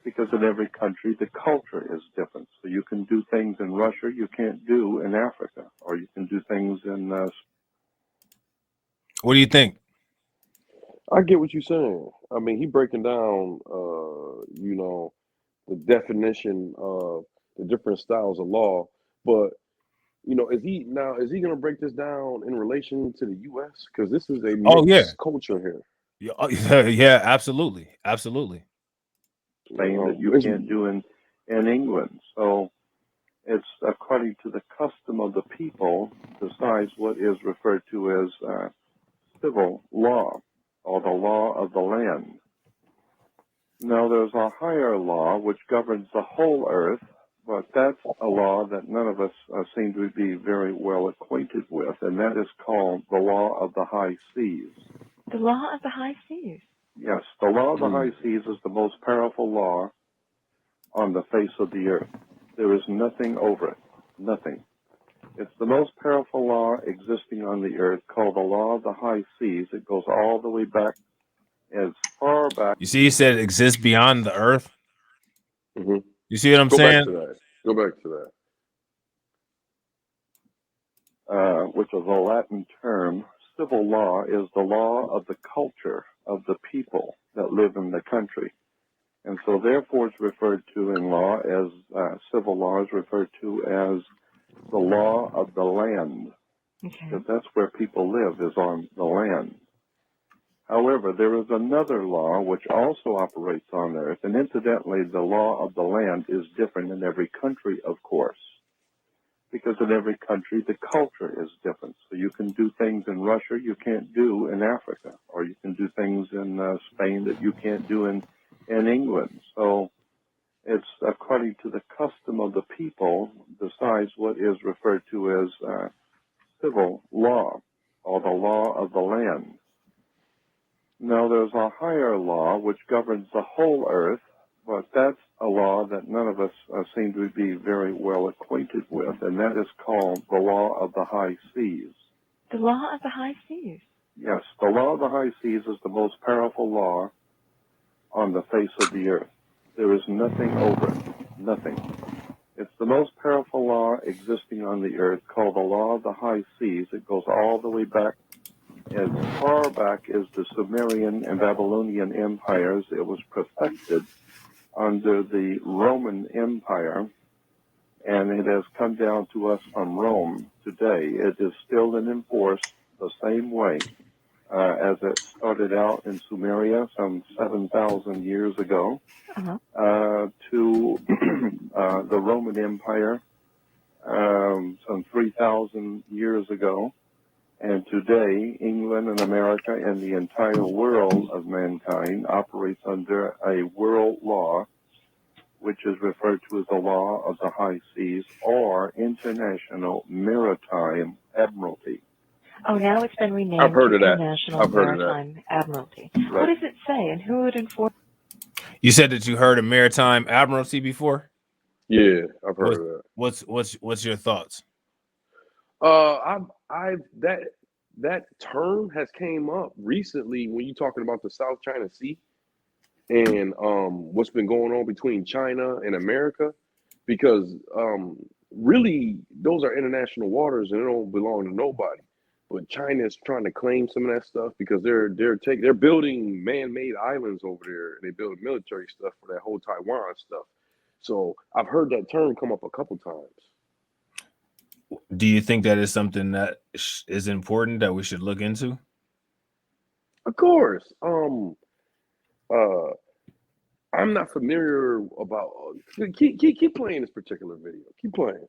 Because in every country, the culture is different. So you can do things in Russia you can't do in Africa, or you can do things in... What do you think? I get what you're saying. I mean, he breaking down, you know, the definition of the different styles of law, but you know, is he going to break this down in relation to the U.S. because this is a Oh yeah, mixed culture here? yeah, absolutely. Spain that you can't do in England. So it's according to the custom of the people decides what is referred to as civil law, or the law of the land. Now there's a higher law which governs the whole earth, but that's a law that none of us seem to be very well acquainted with, and that is called the law of the high seas. The law of the high seas. Yes, the law of the high seas is the most powerful law on the face of the earth. There is nothing over it, nothing. It's the most powerful law existing on the earth, called the law of the high seas. It goes all the way back, as far back. You see, he said it exists beyond the earth. Mm-hmm. You see what I'm Go saying? Go back to that. Which is a Latin term. Civil law is the law of the culture of the people that live in the country. And so therefore it's referred to in law as, civil law is referred to as the law of the land. Because that's where people live, is on the land. However, there is another law which also operates on earth, and incidentally, the law of the land is different in every country, of course. Because in every country, the culture is different. So you can do things in Russia you can't do in Africa, or you can do things in Spain that you can't do in England. So it's according to the custom of the people decides what is referred to as civil law, or the law of the land. Now there's a higher law which governs the whole earth, but that's a law that none of us seem to be very well acquainted with, and that is called the law of the high seas. The law of the high seas. Yes, the law of the high seas is the most powerful law on the face of the earth. There is nothing over it, nothing. It's the most powerful law existing on the earth, called the law of the high seas. It goes all the way back, as far back as the Sumerian and Babylonian empires. It was perfected under the Roman Empire, and it has come down to us from Rome today. It is still in force the same way as it started out in Sumeria some 7,000 years ago, to the Roman Empire some 3,000 years ago, and today England and America and the entire world of mankind operates under a world law, which is referred to as the law of the high seas or international maritime admiralty. Oh, now it's been renamed I've heard of that. International I've heard of that. Maritime Admiralty. Right. What does it say, and who would enforce? You said that you heard of maritime admiralty before. Yeah, I've heard of that. What's your thoughts? I've that term has came up recently when you're talking about the South China Sea and what's been going on between China and America, because really those are international waters and they don't belong to nobody. But China is trying to claim some of that stuff because they're building man-made islands over there, and they build military stuff for that whole Taiwan stuff. So I've heard that term come up a couple times. Do you think that is something that is important that we should look into? Of course. I'm not familiar about. Keep playing this particular video. Keep playing.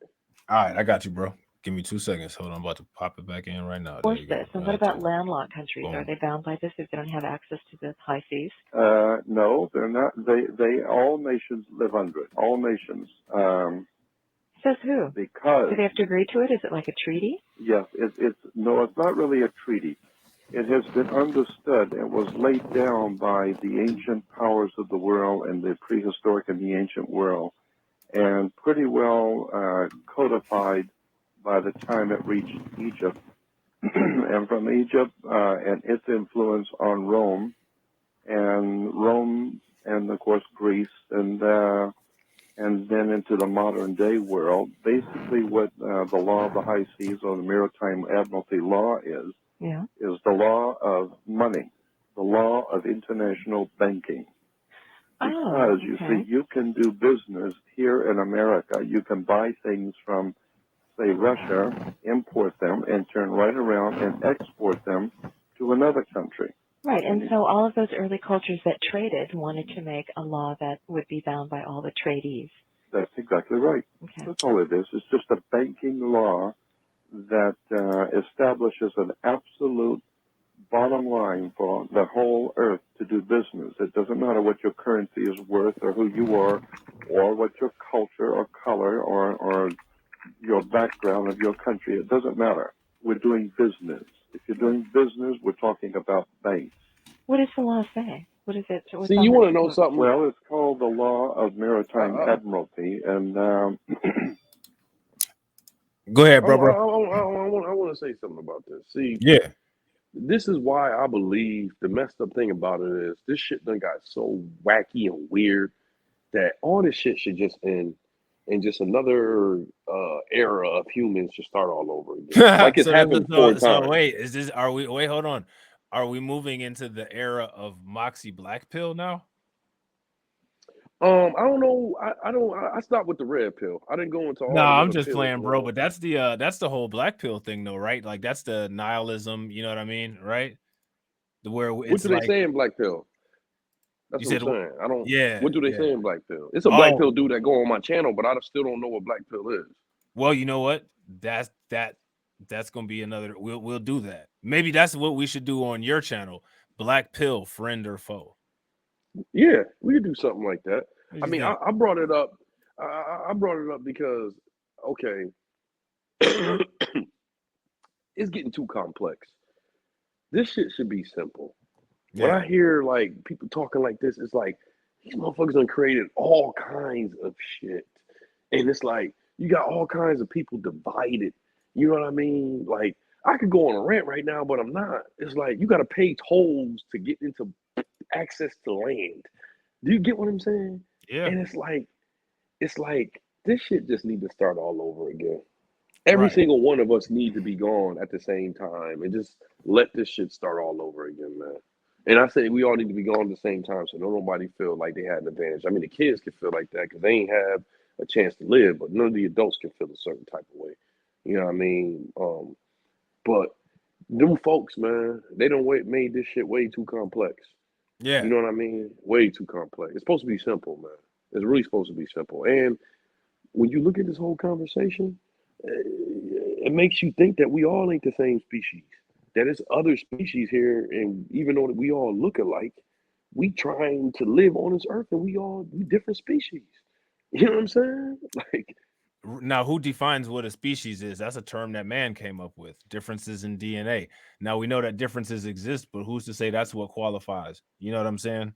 All right, I got you, bro. Give me 2 seconds. Hold on, I'm about to pop it back in right now. There you go. This? And what about landlocked countries? Boom. Are they bound by this if they don't have access to the high seas? No, they're not. They all nations live under it. All nations. Says who? Because Do they have to agree to it? Is it like a treaty? yes, it's not really a treaty. It has been understood. It was laid down by the ancient powers of the world and the prehistoric and the ancient world, and pretty well codified by the time it reached Egypt. And from Egypt and its influence on Rome, and of course Greece, and then into the modern day world. Basically, what the law of the high seas or the maritime admiralty law is the law of money, the law of international banking. Because you see, you can do business here in America. You can buy things from, say, Russia, import them, and turn right around and export them to another country. Right, and so all of those early cultures that traded wanted to make a law that would be bound by all the tradies. That's exactly right. Okay. That's all it is. It's just a banking law that establishes an absolute bottom line for the whole earth to do business. It doesn't matter what your currency is worth or who you are or what your culture or color or your background of your country. It doesn't matter. We're doing business. If you're doing business, we're talking about banks. What does the law say? What is it? See, you want to know something? Well, it's called the law of maritime admiralty, and go ahead, bro. I want to say something about this. See, yeah, this is why I believe the messed up thing about it is this shit done got so wacky and weird that all this shit should just end. And just another era of humans should start all over again. Like it's happened 4 times. So wait, hold on. Are we moving into the era of Moxy Black Pill now? I don't know. I stopped with the red pill. I didn't go into all. No, I'm just playing, bro. But that's the whole black pill thing, though, right? Like that's the nihilism. You know what I mean, right? Where what do they say in black pill? That's what I'm saying. I don't. Yeah. What do they say in black pill? It's a black pill dude that go on my channel, but I still don't know what black pill is. Well, you know what? That's gonna be another. We'll do that. Maybe that's what we should do on your channel. Black pill, friend or foe. Yeah, we could do something like that. I mean, I brought it up. I brought it up because okay, it's getting too complex. This shit should be simple. Yeah. When I hear like people talking like this, it's like these motherfuckers done created all kinds of shit. And it's like you got all kinds of people divided. You know what I mean? Like I could go on a rant right now, but I'm not. It's like you gotta pay tolls to get into access to land. Do you get what I'm saying? Yeah. And it's like this shit just need to start all over again. Every single one of us need to be gone at the same time and just let this shit start all over again, man. And I say we all need to be gone at the same time so nobody feel like they had an advantage. I mean, the kids can feel like that because they ain't have a chance to live, but none of the adults can feel a certain type of way. You know what I mean? But them folks, man, they don't made this shit way too complex. Yeah. You know what I mean? Way too complex. It's supposed to be simple, man. It's really supposed to be simple. And when you look at this whole conversation, it makes you think that we all ain't the same species. That it's other species here, and even though we all look alike, we trying to live on this earth, and we different species. You know what I'm saying? Like, now, who defines what a species is? That's a term that man came up with. Differences in DNA. Now we know that differences exist, but who's to say that's what qualifies? You know what I'm saying?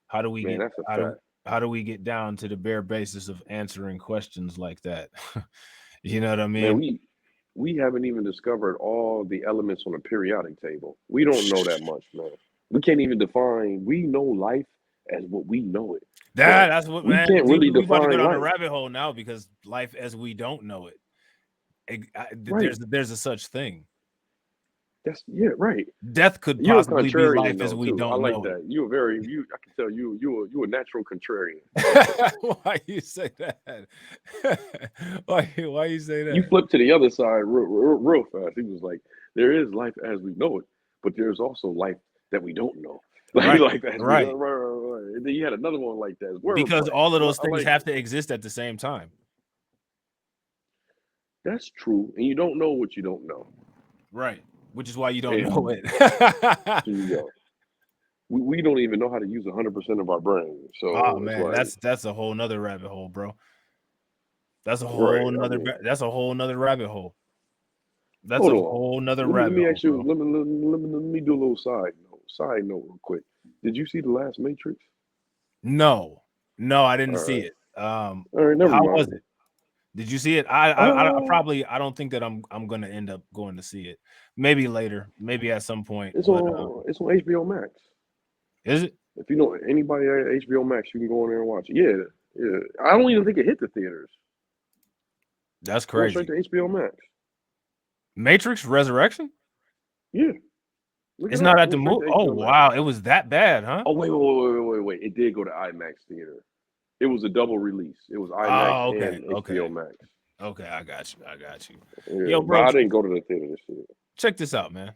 How do we man, get that's a fact. how do we get down to the bare basis of answering questions like that? You know what I Man, mean? we haven't even discovered all the elements on the periodic table. We don't know that much, man. We can't even define. We know life as what we know it. That's what, we man. can't really We about to go define down the life. rabbit hole now, because life as we don't know it. Right. There's a such thing. That's right. Death could You're a possibly be contrarian, life as though, we too. I don't like know that. You I can tell you a natural contrarian. it. Why you say that? Why you say that? You flip to the other side real fast. He was like, there is life as we know it, but there's also life that we don't know. Like life as we know. Right. And then you had another one like that. Because all of those things have to exist at the same time. That's true. And you don't know what you don't know. Right. Which is why you don't know it. We don't even know how to use 100% of our brain. So man, that's a whole nother rabbit hole, bro. That's a whole that's a whole nother rabbit hole. That's a whole nother rabbit hole. Let me ask you, let me do a little side note real quick. Did you see the last Matrix? No, I didn't see it. All right, never how mind. was it? Did you see it? I don't think that I'm gonna end up going to see it. Maybe later, maybe at some point. It's on HBO Max. Is it? If you know anybody at HBO Max, you can go in there and watch it. Yeah. I don't even think it hit the theaters. That's crazy. Straight to HBO Max. Matrix Resurrection? Yeah. It's not at the movie. Oh wow, it was that bad, huh? Oh wait. It did go to IMAX theater. It was a double release. It was IMAX and HBO Max. Okay, I got you. Yeah, Yo, bro, I didn't go to the theater this year. Check this out, man.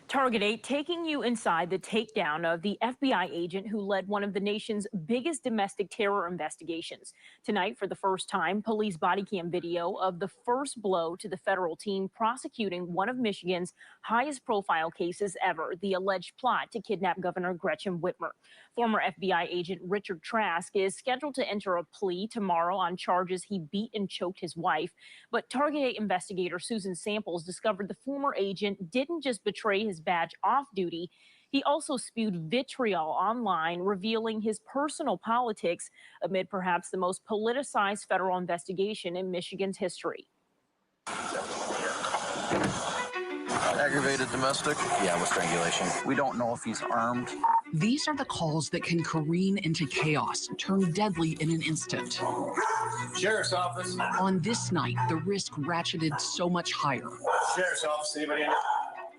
Target 8 taking you inside the takedown of the FBI agent who led one of the nation's biggest domestic terror investigations. Tonight, for the first time, police body cam video of the first blow to the federal team prosecuting one of Michigan's highest profile cases ever, the alleged plot to kidnap Governor Gretchen Whitmer. Former FBI agent Richard Trask is scheduled to enter a plea tomorrow on charges he beat and choked his wife. But Target 8 investigator Susan Samples discovered the former agent didn't just betray his badge off duty, he also spewed vitriol online, revealing his personal politics amid perhaps the most politicized federal investigation in Michigan's history. Aggravated domestic? Yeah, with strangulation. We don't know if he's armed. These are the calls that can careen into chaos, turn deadly in an instant. Sheriff's office. On this night, the risk ratcheted so much higher. Sheriff's office, anybody in?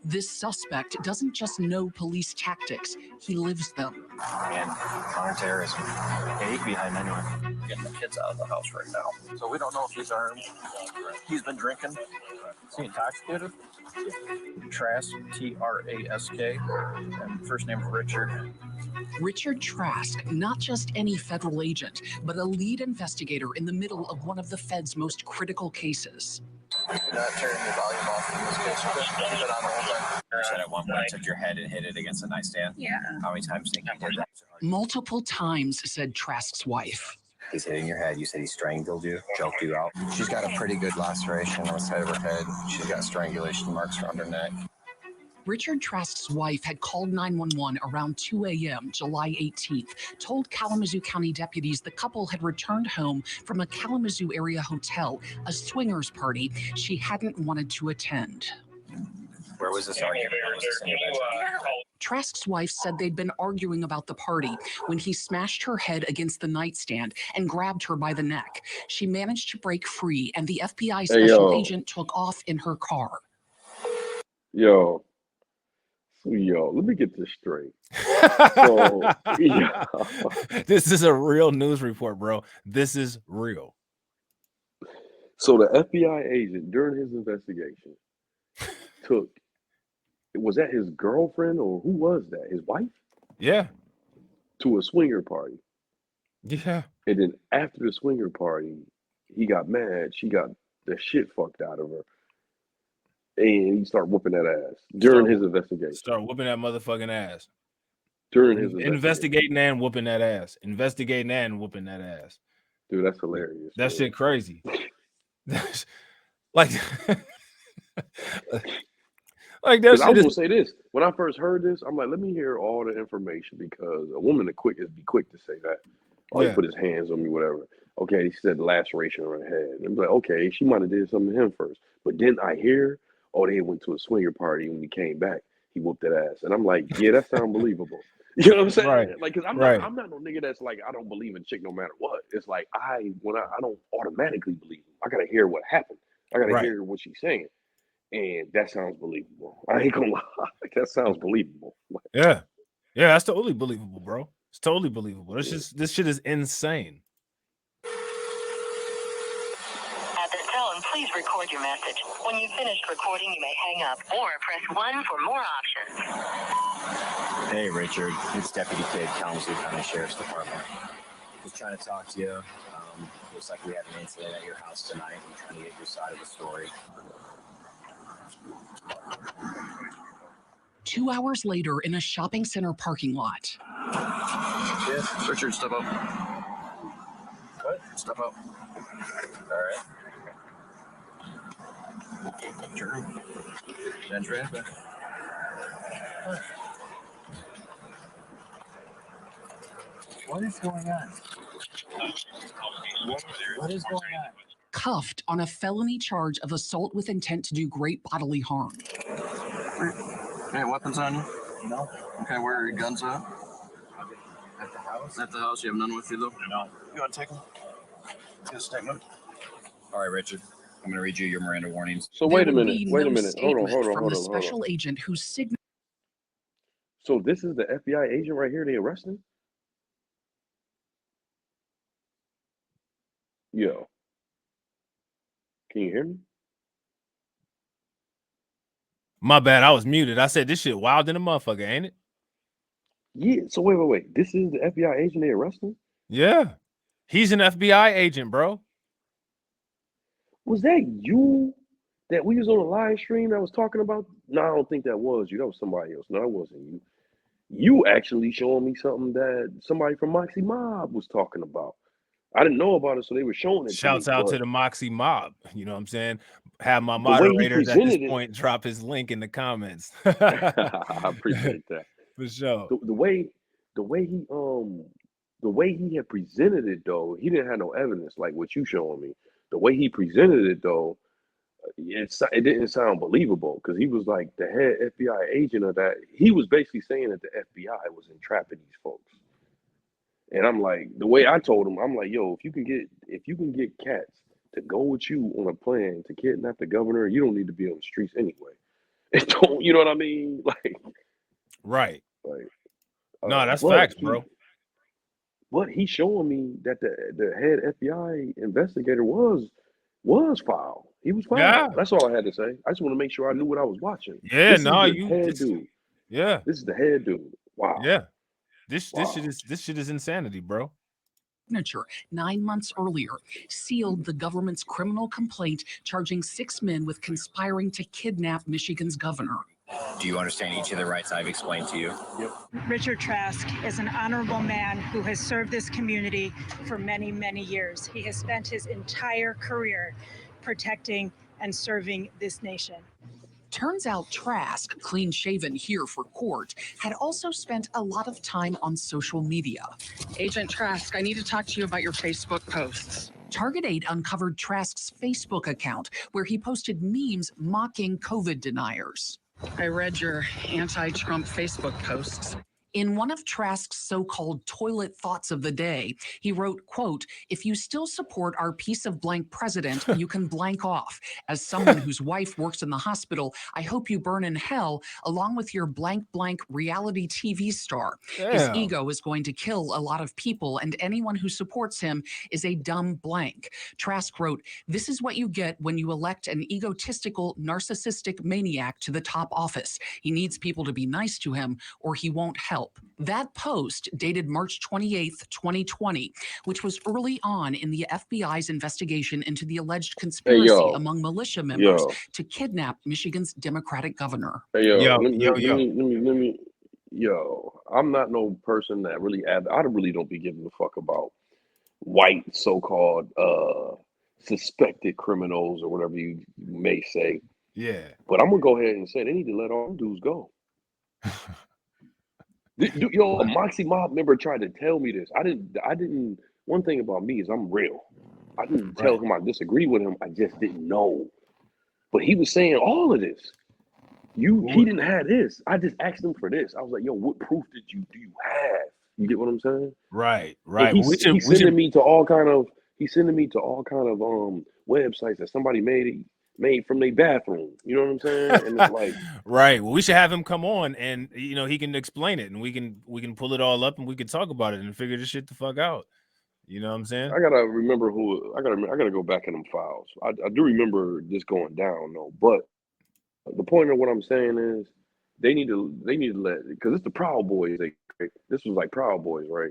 This suspect doesn't just know police tactics, he lives them. And counterterrorism. Yeah, he can be hiding anywhere. Getting the kids out of the house right now. So we don't know if he's armed. He's been drinking. Is he intoxicated? Trask, T-R-A-S-K, and first name Richard. Richard Trask, not just any federal agent, but a lead investigator in the middle of one of the Fed's most critical cases. Not turning your volume off in this case. Keep it on the whole time. You said at one point I took your head and hit it against the nightstand. Yeah. How many times do you think you did that? Multiple times, said Trask's wife. He's hitting your head. You said he strangled you, choked you out. She's got a pretty good laceration on the side of her head. She's got strangulation marks around her neck. Richard Trask's wife had called 911 around 2 a.m. July 18th, told Kalamazoo County deputies the couple had returned home from a Kalamazoo area hotel, a swingers party she hadn't wanted to attend. Where was this argument? Was this in your bedroom? Trask's wife said they'd been arguing about the party when he smashed her head against the nightstand and grabbed her by the neck. She managed to break free, and the FBI special agent took off in her car. Yo. Yo, let me get this straight. So, yeah. This is a real news report, bro. This is real. So the FBI agent during his investigation was that his girlfriend or who was that? His wife? Yeah. To a swinger party. Yeah. And then after the swinger party, he got mad. She got the shit fucked out of her. And he started whooping that ass during his investigation. Start whooping that motherfucking ass. During his investigating and whooping that ass. Investigating and whooping that ass. Dude, that's hilarious. That shit crazy. Like, like that shit. I was gonna say this. When I first heard this, I'm like, let me hear all the information because a woman is be quick to say that. Oh, he put his hands on me, whatever. Okay, he said laceration on her head. And I'm like, okay, she might have did something to him first. But then I hear, oh, they went to a swinger party and when he came back, he whooped that ass. And I'm like, yeah, that sounds believable. You know what I'm saying? Right. Like, cause I'm not no nigga that's like, I don't believe in chick no matter what. It's like I don't automatically believe him. I gotta hear what happened. I gotta hear what she's saying. And that sounds believable. I ain't gonna lie. That sounds believable. Yeah. Yeah, that's totally believable, bro. It's totally believable. This shit is insane. At the tone, please record your message. When you've finished recording, you may hang up or press 1 for more options. Hey, Richard. It's Deputy Kid, Kalamazoo County Sheriff's Department. Just trying to talk to you. Looks like we had an incident at your house tonight. I'm trying to get your side of the story. 2 hours later in a shopping center parking lot. Yes, Richard, step up. What? Step up. All right. Turn. Enter. What is going on? What is going on? Cuffed on a felony charge of assault with intent to do great bodily harm. Hey, weapons on you? No. Okay, where are your guns at? At the house. At the house? You have none with you, though? No. You want to take them? Get a statement. All right, Richard. I'm going to read you your Miranda warnings. So wait a minute. Hold on. From the special agent whose signature. So this is the FBI agent right here they arrested? Yo. Can you hear me? My bad, I was muted. I said this shit wild in a motherfucker, ain't it? Yeah. So wait. This is the FBI agent they arrested? Yeah. He's an FBI agent, bro. Was that you that we was on a live stream that was talking about? No, I don't think that was you. That was somebody else. No, that wasn't you. You actually showing me something that somebody from Moxy Mob was talking about. I didn't know about it, so they were showing it. Shouts out to the Moxy Mob. You know what I'm saying? Have my moderators at this point drop his link in the comments. I appreciate that. For sure. The way he had presented it though, he didn't have no evidence like what you showing me. The way he presented it though, it didn't sound believable because he was like the head FBI agent of that. He was basically saying that the FBI was entrapping these folks. And I'm like, the way I told him, I'm like, yo, if you can get cats to go with you on a plan to kidnap the governor, you don't need to be on the streets anyway. It don't, you know what I mean? Like, right. Like, no, that's facts, bro. But he's showing me that the head FBI investigator was foul. He was foul. Yeah. That's all I had to say. I just want to make sure I knew what I was watching. Yeah, this dude. Yeah. This is the head dude. Wow. Yeah. This shit is insanity, bro. Signature 9 months earlier sealed the government's criminal complaint charging 6 men with conspiring to kidnap Michigan's governor. Do you understand each of the rights I've explained to you? Yep. Richard Trask is an honorable man who has served this community for many, many years. He has spent his entire career protecting and serving this nation. Turns out Trask, clean-shaven here for court, had also spent a lot of time on social media. Agent Trask, I need to talk to you about your Facebook posts. Target 8 uncovered Trask's Facebook account, where he posted memes mocking COVID deniers. I read your anti-Trump Facebook posts. In one of Trask's so-called toilet thoughts of the day, he wrote, quote, "If you still support our piece of blank president, you can blank off. As someone whose wife works in the hospital, I hope you burn in hell along with your blank blank reality TV star. His Damn. ego is going to kill a lot of people, and anyone who supports him is a dumb blank." Trask wrote, "This is what you get when you elect an egotistical, narcissistic maniac to the top office. He needs people to be nice to him or he won't help." That post, dated March 28th, 2020, which was early on in the FBI's investigation into the alleged conspiracy among militia members to kidnap Michigan's Democratic governor. Hey, I'm not no person that really I really don't be giving a fuck about white so-called suspected criminals or whatever you may say. Yeah. But I'm gonna go ahead and say they need to let all dudes go. A Moxy Mob member tried to tell me this. I didn't. One thing about me is I'm real. I didn't tell him I disagree with him. I just didn't know. But he was saying all of this. He didn't have this. I just asked him for this. I was like, yo, what proof do you have? You get what I'm saying? Right. He's sending me to all kind of websites that somebody made from their bathroom. You know what I'm saying? And it's like, right. Well, we should have him come on, and he can explain it, and we can pull it all up, and we can talk about it and figure this shit the fuck out. You know what I'm saying? I gotta remember I gotta go back in them files. I do remember this going down though, but the point of what I'm saying is they need to let, because it's the Proud Boys. This was like Proud Boys, right?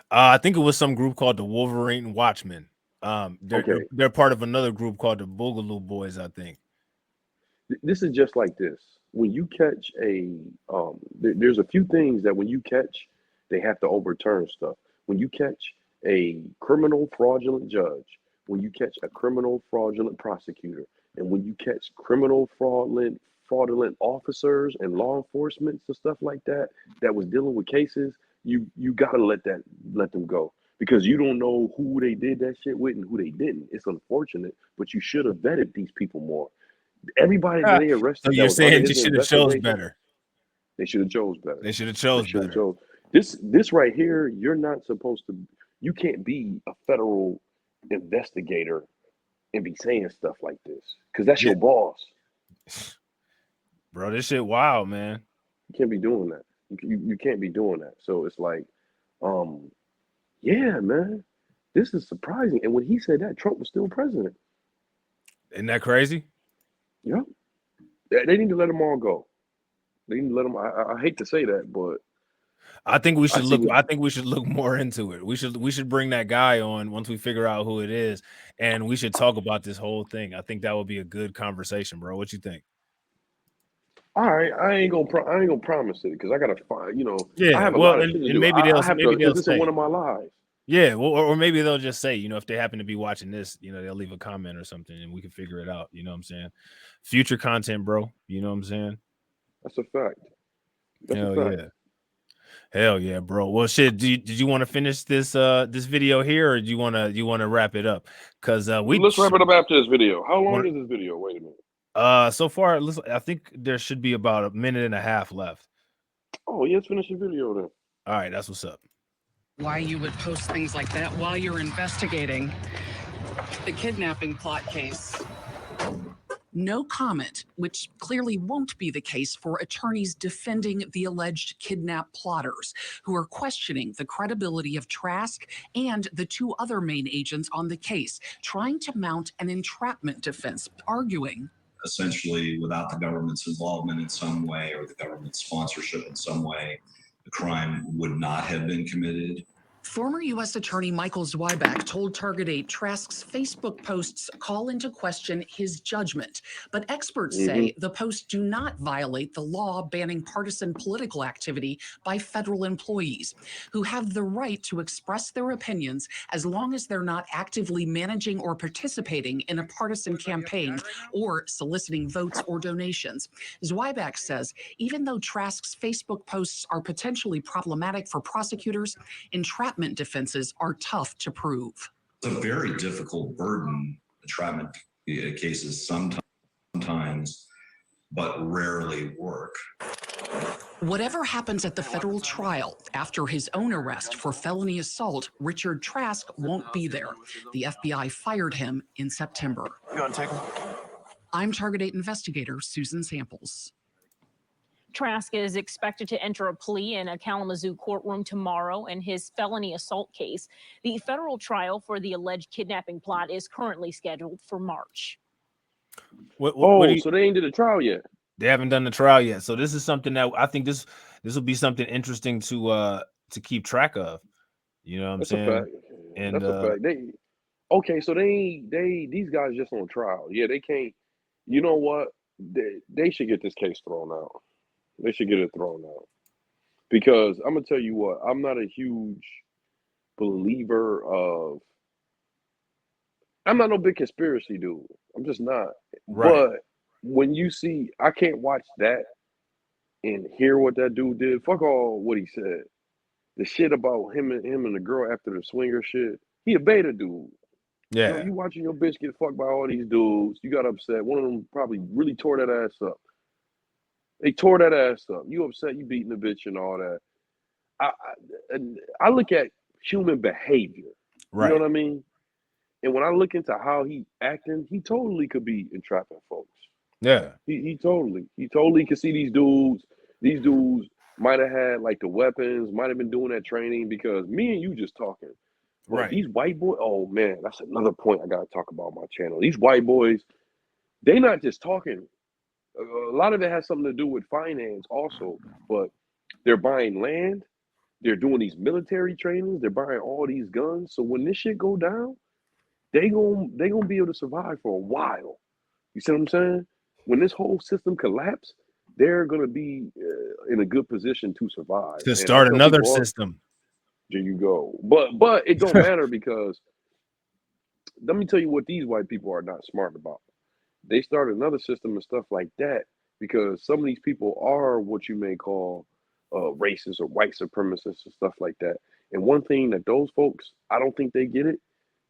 I think it was some group called the Wolverine Watchmen. They're part of another group called the Boogaloo Boys, I think. This is just like this. When you catch there's a few things that when you catch, they have to overturn stuff. When you catch a criminal fraudulent judge, when you catch a criminal fraudulent prosecutor, and when you catch criminal fraudulent officers and law enforcement and stuff like that was dealing with cases, you gotta let them go, because you don't know who they did that shit with and who they didn't. It's unfortunate, but you should have vetted these people more. Everybody that they arrested. So you're saying they should have chose better. They should have chose better. They should have chose better. This right here, you're not supposed to. You can't be a federal investigator and be saying stuff like this, because that's your boss. Bro, this shit wild, man. You can't be doing that. You can't be doing that. So it's like, yeah, man, this is surprising. And when he said that, Trump was still president. Isn't that crazy? Yeah. They need to let them all go. They need to let them. I hate to say that, but I think we should look. I think we should look more into it. We should bring that guy on once we figure out who it is, and we should talk about this whole thing. I think that would be a good conversation, bro. What you think? All right, I ain't gonna promise it, because I gotta find. Yeah. I have a well, lot of shit to do. maybe they'll this say is one of my lives. Yeah, well, or maybe they'll just say, if they happen to be watching this, they'll leave a comment or something, and we can figure it out. You know what I'm saying? Future content, bro. You know what I'm saying? That's a fact. Yeah. Hell yeah, bro. Well, shit. Did you want to finish this this video here, or do you want to wrap it up? Because let's wrap it up after this video. How long is this video? Wait a minute. So far, I think there should be about 1.5 minutes left. Oh, yeah, let's finish the video then. All right, that's what's up. Why you would post things like that while you're investigating the kidnapping plot case. No comment, which clearly won't be the case for attorneys defending the alleged kidnap plotters, who are questioning the credibility of Trask and the two other main agents on the case, trying to mount an entrapment defense, arguing, essentially, without the government's involvement in some way or the government's sponsorship in some way, the crime would not have been committed. Former U.S. Attorney Michael Zweiback told Target 8 Trask's Facebook posts call into question his judgment, but experts say the posts do not violate the law banning partisan political activity by federal employees, who have the right to express their opinions as long as they're not actively managing or participating in a partisan campaign or soliciting votes or donations. Zweiback says even though Trask's Facebook posts are potentially problematic for prosecutors, entrapment defenses are tough to prove. It's a very difficult burden, entrapment cases sometimes, but rarely work. Whatever happens at the federal trial after his own arrest for felony assault, Richard Trask won't be there. The FBI fired him in September. You want to take him? I'm Target 8 investigator Susan Samples. Trask is expected to enter a plea in a Kalamazoo courtroom tomorrow in his felony assault case. The federal trial for the alleged kidnapping plot is currently scheduled for March. What So they ain't did a trial yet. They haven't done the trial yet. So this is something that I think this will be something interesting to keep track of. You know what I'm That's saying? a fact. And That's a fact. These guys just on trial. Yeah, they can't. You know what? They should get this case thrown out. They should get it thrown out. Because I'm gonna tell you what, I'm not a huge believer of. I'm not no big conspiracy dude. I'm just not. Right. But when you see, I can't watch that and hear what that dude did. Fuck all what he said. The shit about him and the girl after the swinger shit. He a beta dude. Yeah. You watching your bitch get fucked by all these dudes. You got upset. One of them probably really tore that ass up. They tore that ass up. You upset, you beating the bitch and all that. I look at human behavior. Right. You know what I mean? And when I look into how he acting, he totally could be entrapping folks. Yeah. He totally could see these dudes. These dudes might have had like the weapons, might have been doing that training, because me and you just talking. But Right. these white boys, oh man, that's another point I gotta talk about on my channel. These white boys, they not just talking. A lot of it has something to do with finance also, but they're buying land, they're doing these military trainings, they're buying all these guns. So when this shit go down, they gonna be able to survive for a while. You see what I'm saying? When this whole system collapse, they're gonna be in a good position to survive. To And I start tell another people all- system. There you go. But it don't matter, because let me tell you what these white people are not smart about. They started another system and stuff like that because some of these people are what you may call racist or white supremacists and stuff like that. And one thing that those folks, I don't think they get it,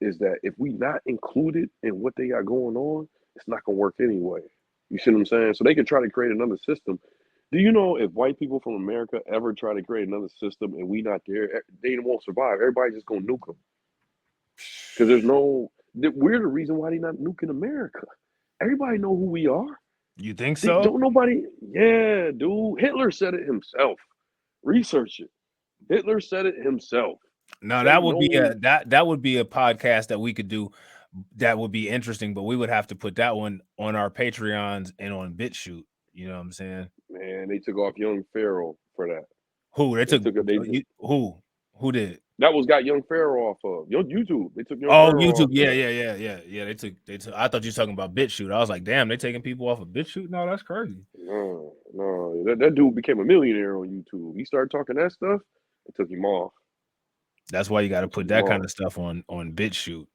is that if we not included in what they got going on, it's not gonna work anyway. You see what I'm saying? So they could try to create another system. Do you know if white people from America ever try to create another system and we not there, they won't survive. Everybody's just gonna nuke them. Because we're the reason why they not nuking America. Everybody know who we are. You think so? Don't nobody. Yeah, dude. Hitler said it himself. Research it. Hitler said it himself. No, They that would be know- that would be a podcast that we could do. That would be interesting, but we would have to put that one on our Patreons and on BitChute. You know what I'm saying? Man, they took off Young Pharaoh for that. Who they took? Who? Who did? That was got Young Pharaoh off of YouTube. They took Young Oh, Pharaoh YouTube. off Yeah, of- yeah. They took. I thought you were talking about BitChute. I was like, damn, they taking people off of BitChute. No, that's crazy. No. That dude became a millionaire on YouTube. He started talking that stuff. It took him off. That's why you got to put that kind of stuff on BitChute.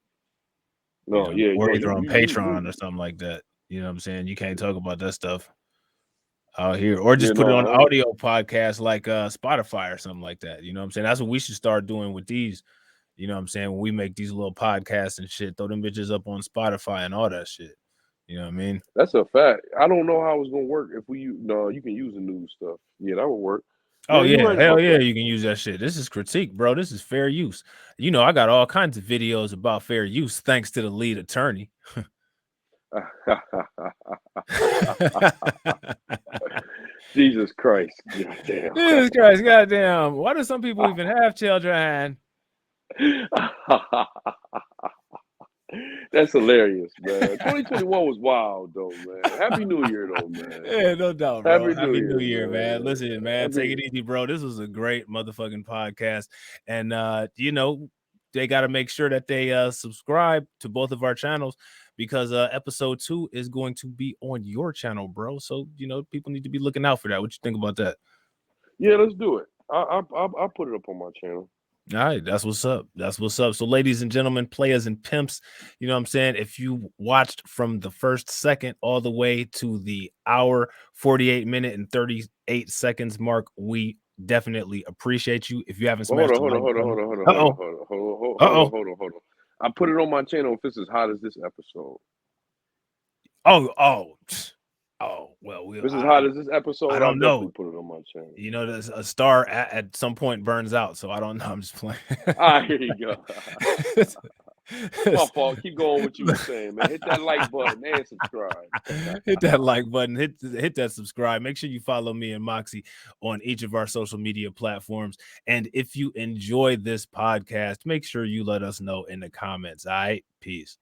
No, you know, yeah, or no, either on you- Patreon or something like that. You know what I'm saying? You can't talk about that stuff out here, or just put it on audio podcast like Spotify or something like that. You know what I'm saying? That's what we should start doing with these. You know what I'm saying? When we make these little podcasts and shit, throw them bitches up on Spotify and all that shit. You know what I mean? That's a fact. I don't know how it's gonna work if you can use the new stuff. Yeah, that would work. Oh Man, you're yeah, right hell about yeah, that. you can use that shit. This is critique, bro. This is fair use. You know, I got all kinds of videos about fair use thanks to the lead attorney. Jesus Christ. Goddamn. Jesus Christ, goddamn. Why do some people even have children? That's hilarious, man. 2021 was wild though, man. Happy New Year though, man. Yeah, no doubt, bro. Happy New Year, man. Listen, man, take it Happy- easy, bro. This was a great motherfucking podcast. And you know, they got to make sure that they subscribe to both of our channels, because episode 2 is going to be on your channel, bro. So, you know, people need to be looking out for that. What you think about that? Yeah, let's do it. I'll put it up on my channel. All right, that's what's up. That's what's up. So, ladies and gentlemen, players and pimps, you know what I'm saying? If you watched from the first second all the way to the hour, 48 minute and 38 seconds mark, we definitely appreciate you. If you haven't smashed Hold on. I put it on my channel if it's as hot as this episode. Oh, Oh, well, This is hot as this episode. I I'll don't definitely know. put it on my channel. You know, there's a star at some point burns out, so I don't know. I'm just playing. Here you go. My fault. Keep going what you were saying, man. Hit that like button and subscribe. Hit that like button, hit that subscribe. Make sure you follow me and Moxy on each of our social media platforms. And if you enjoy this podcast, make sure you let us know in the comments. All right, peace.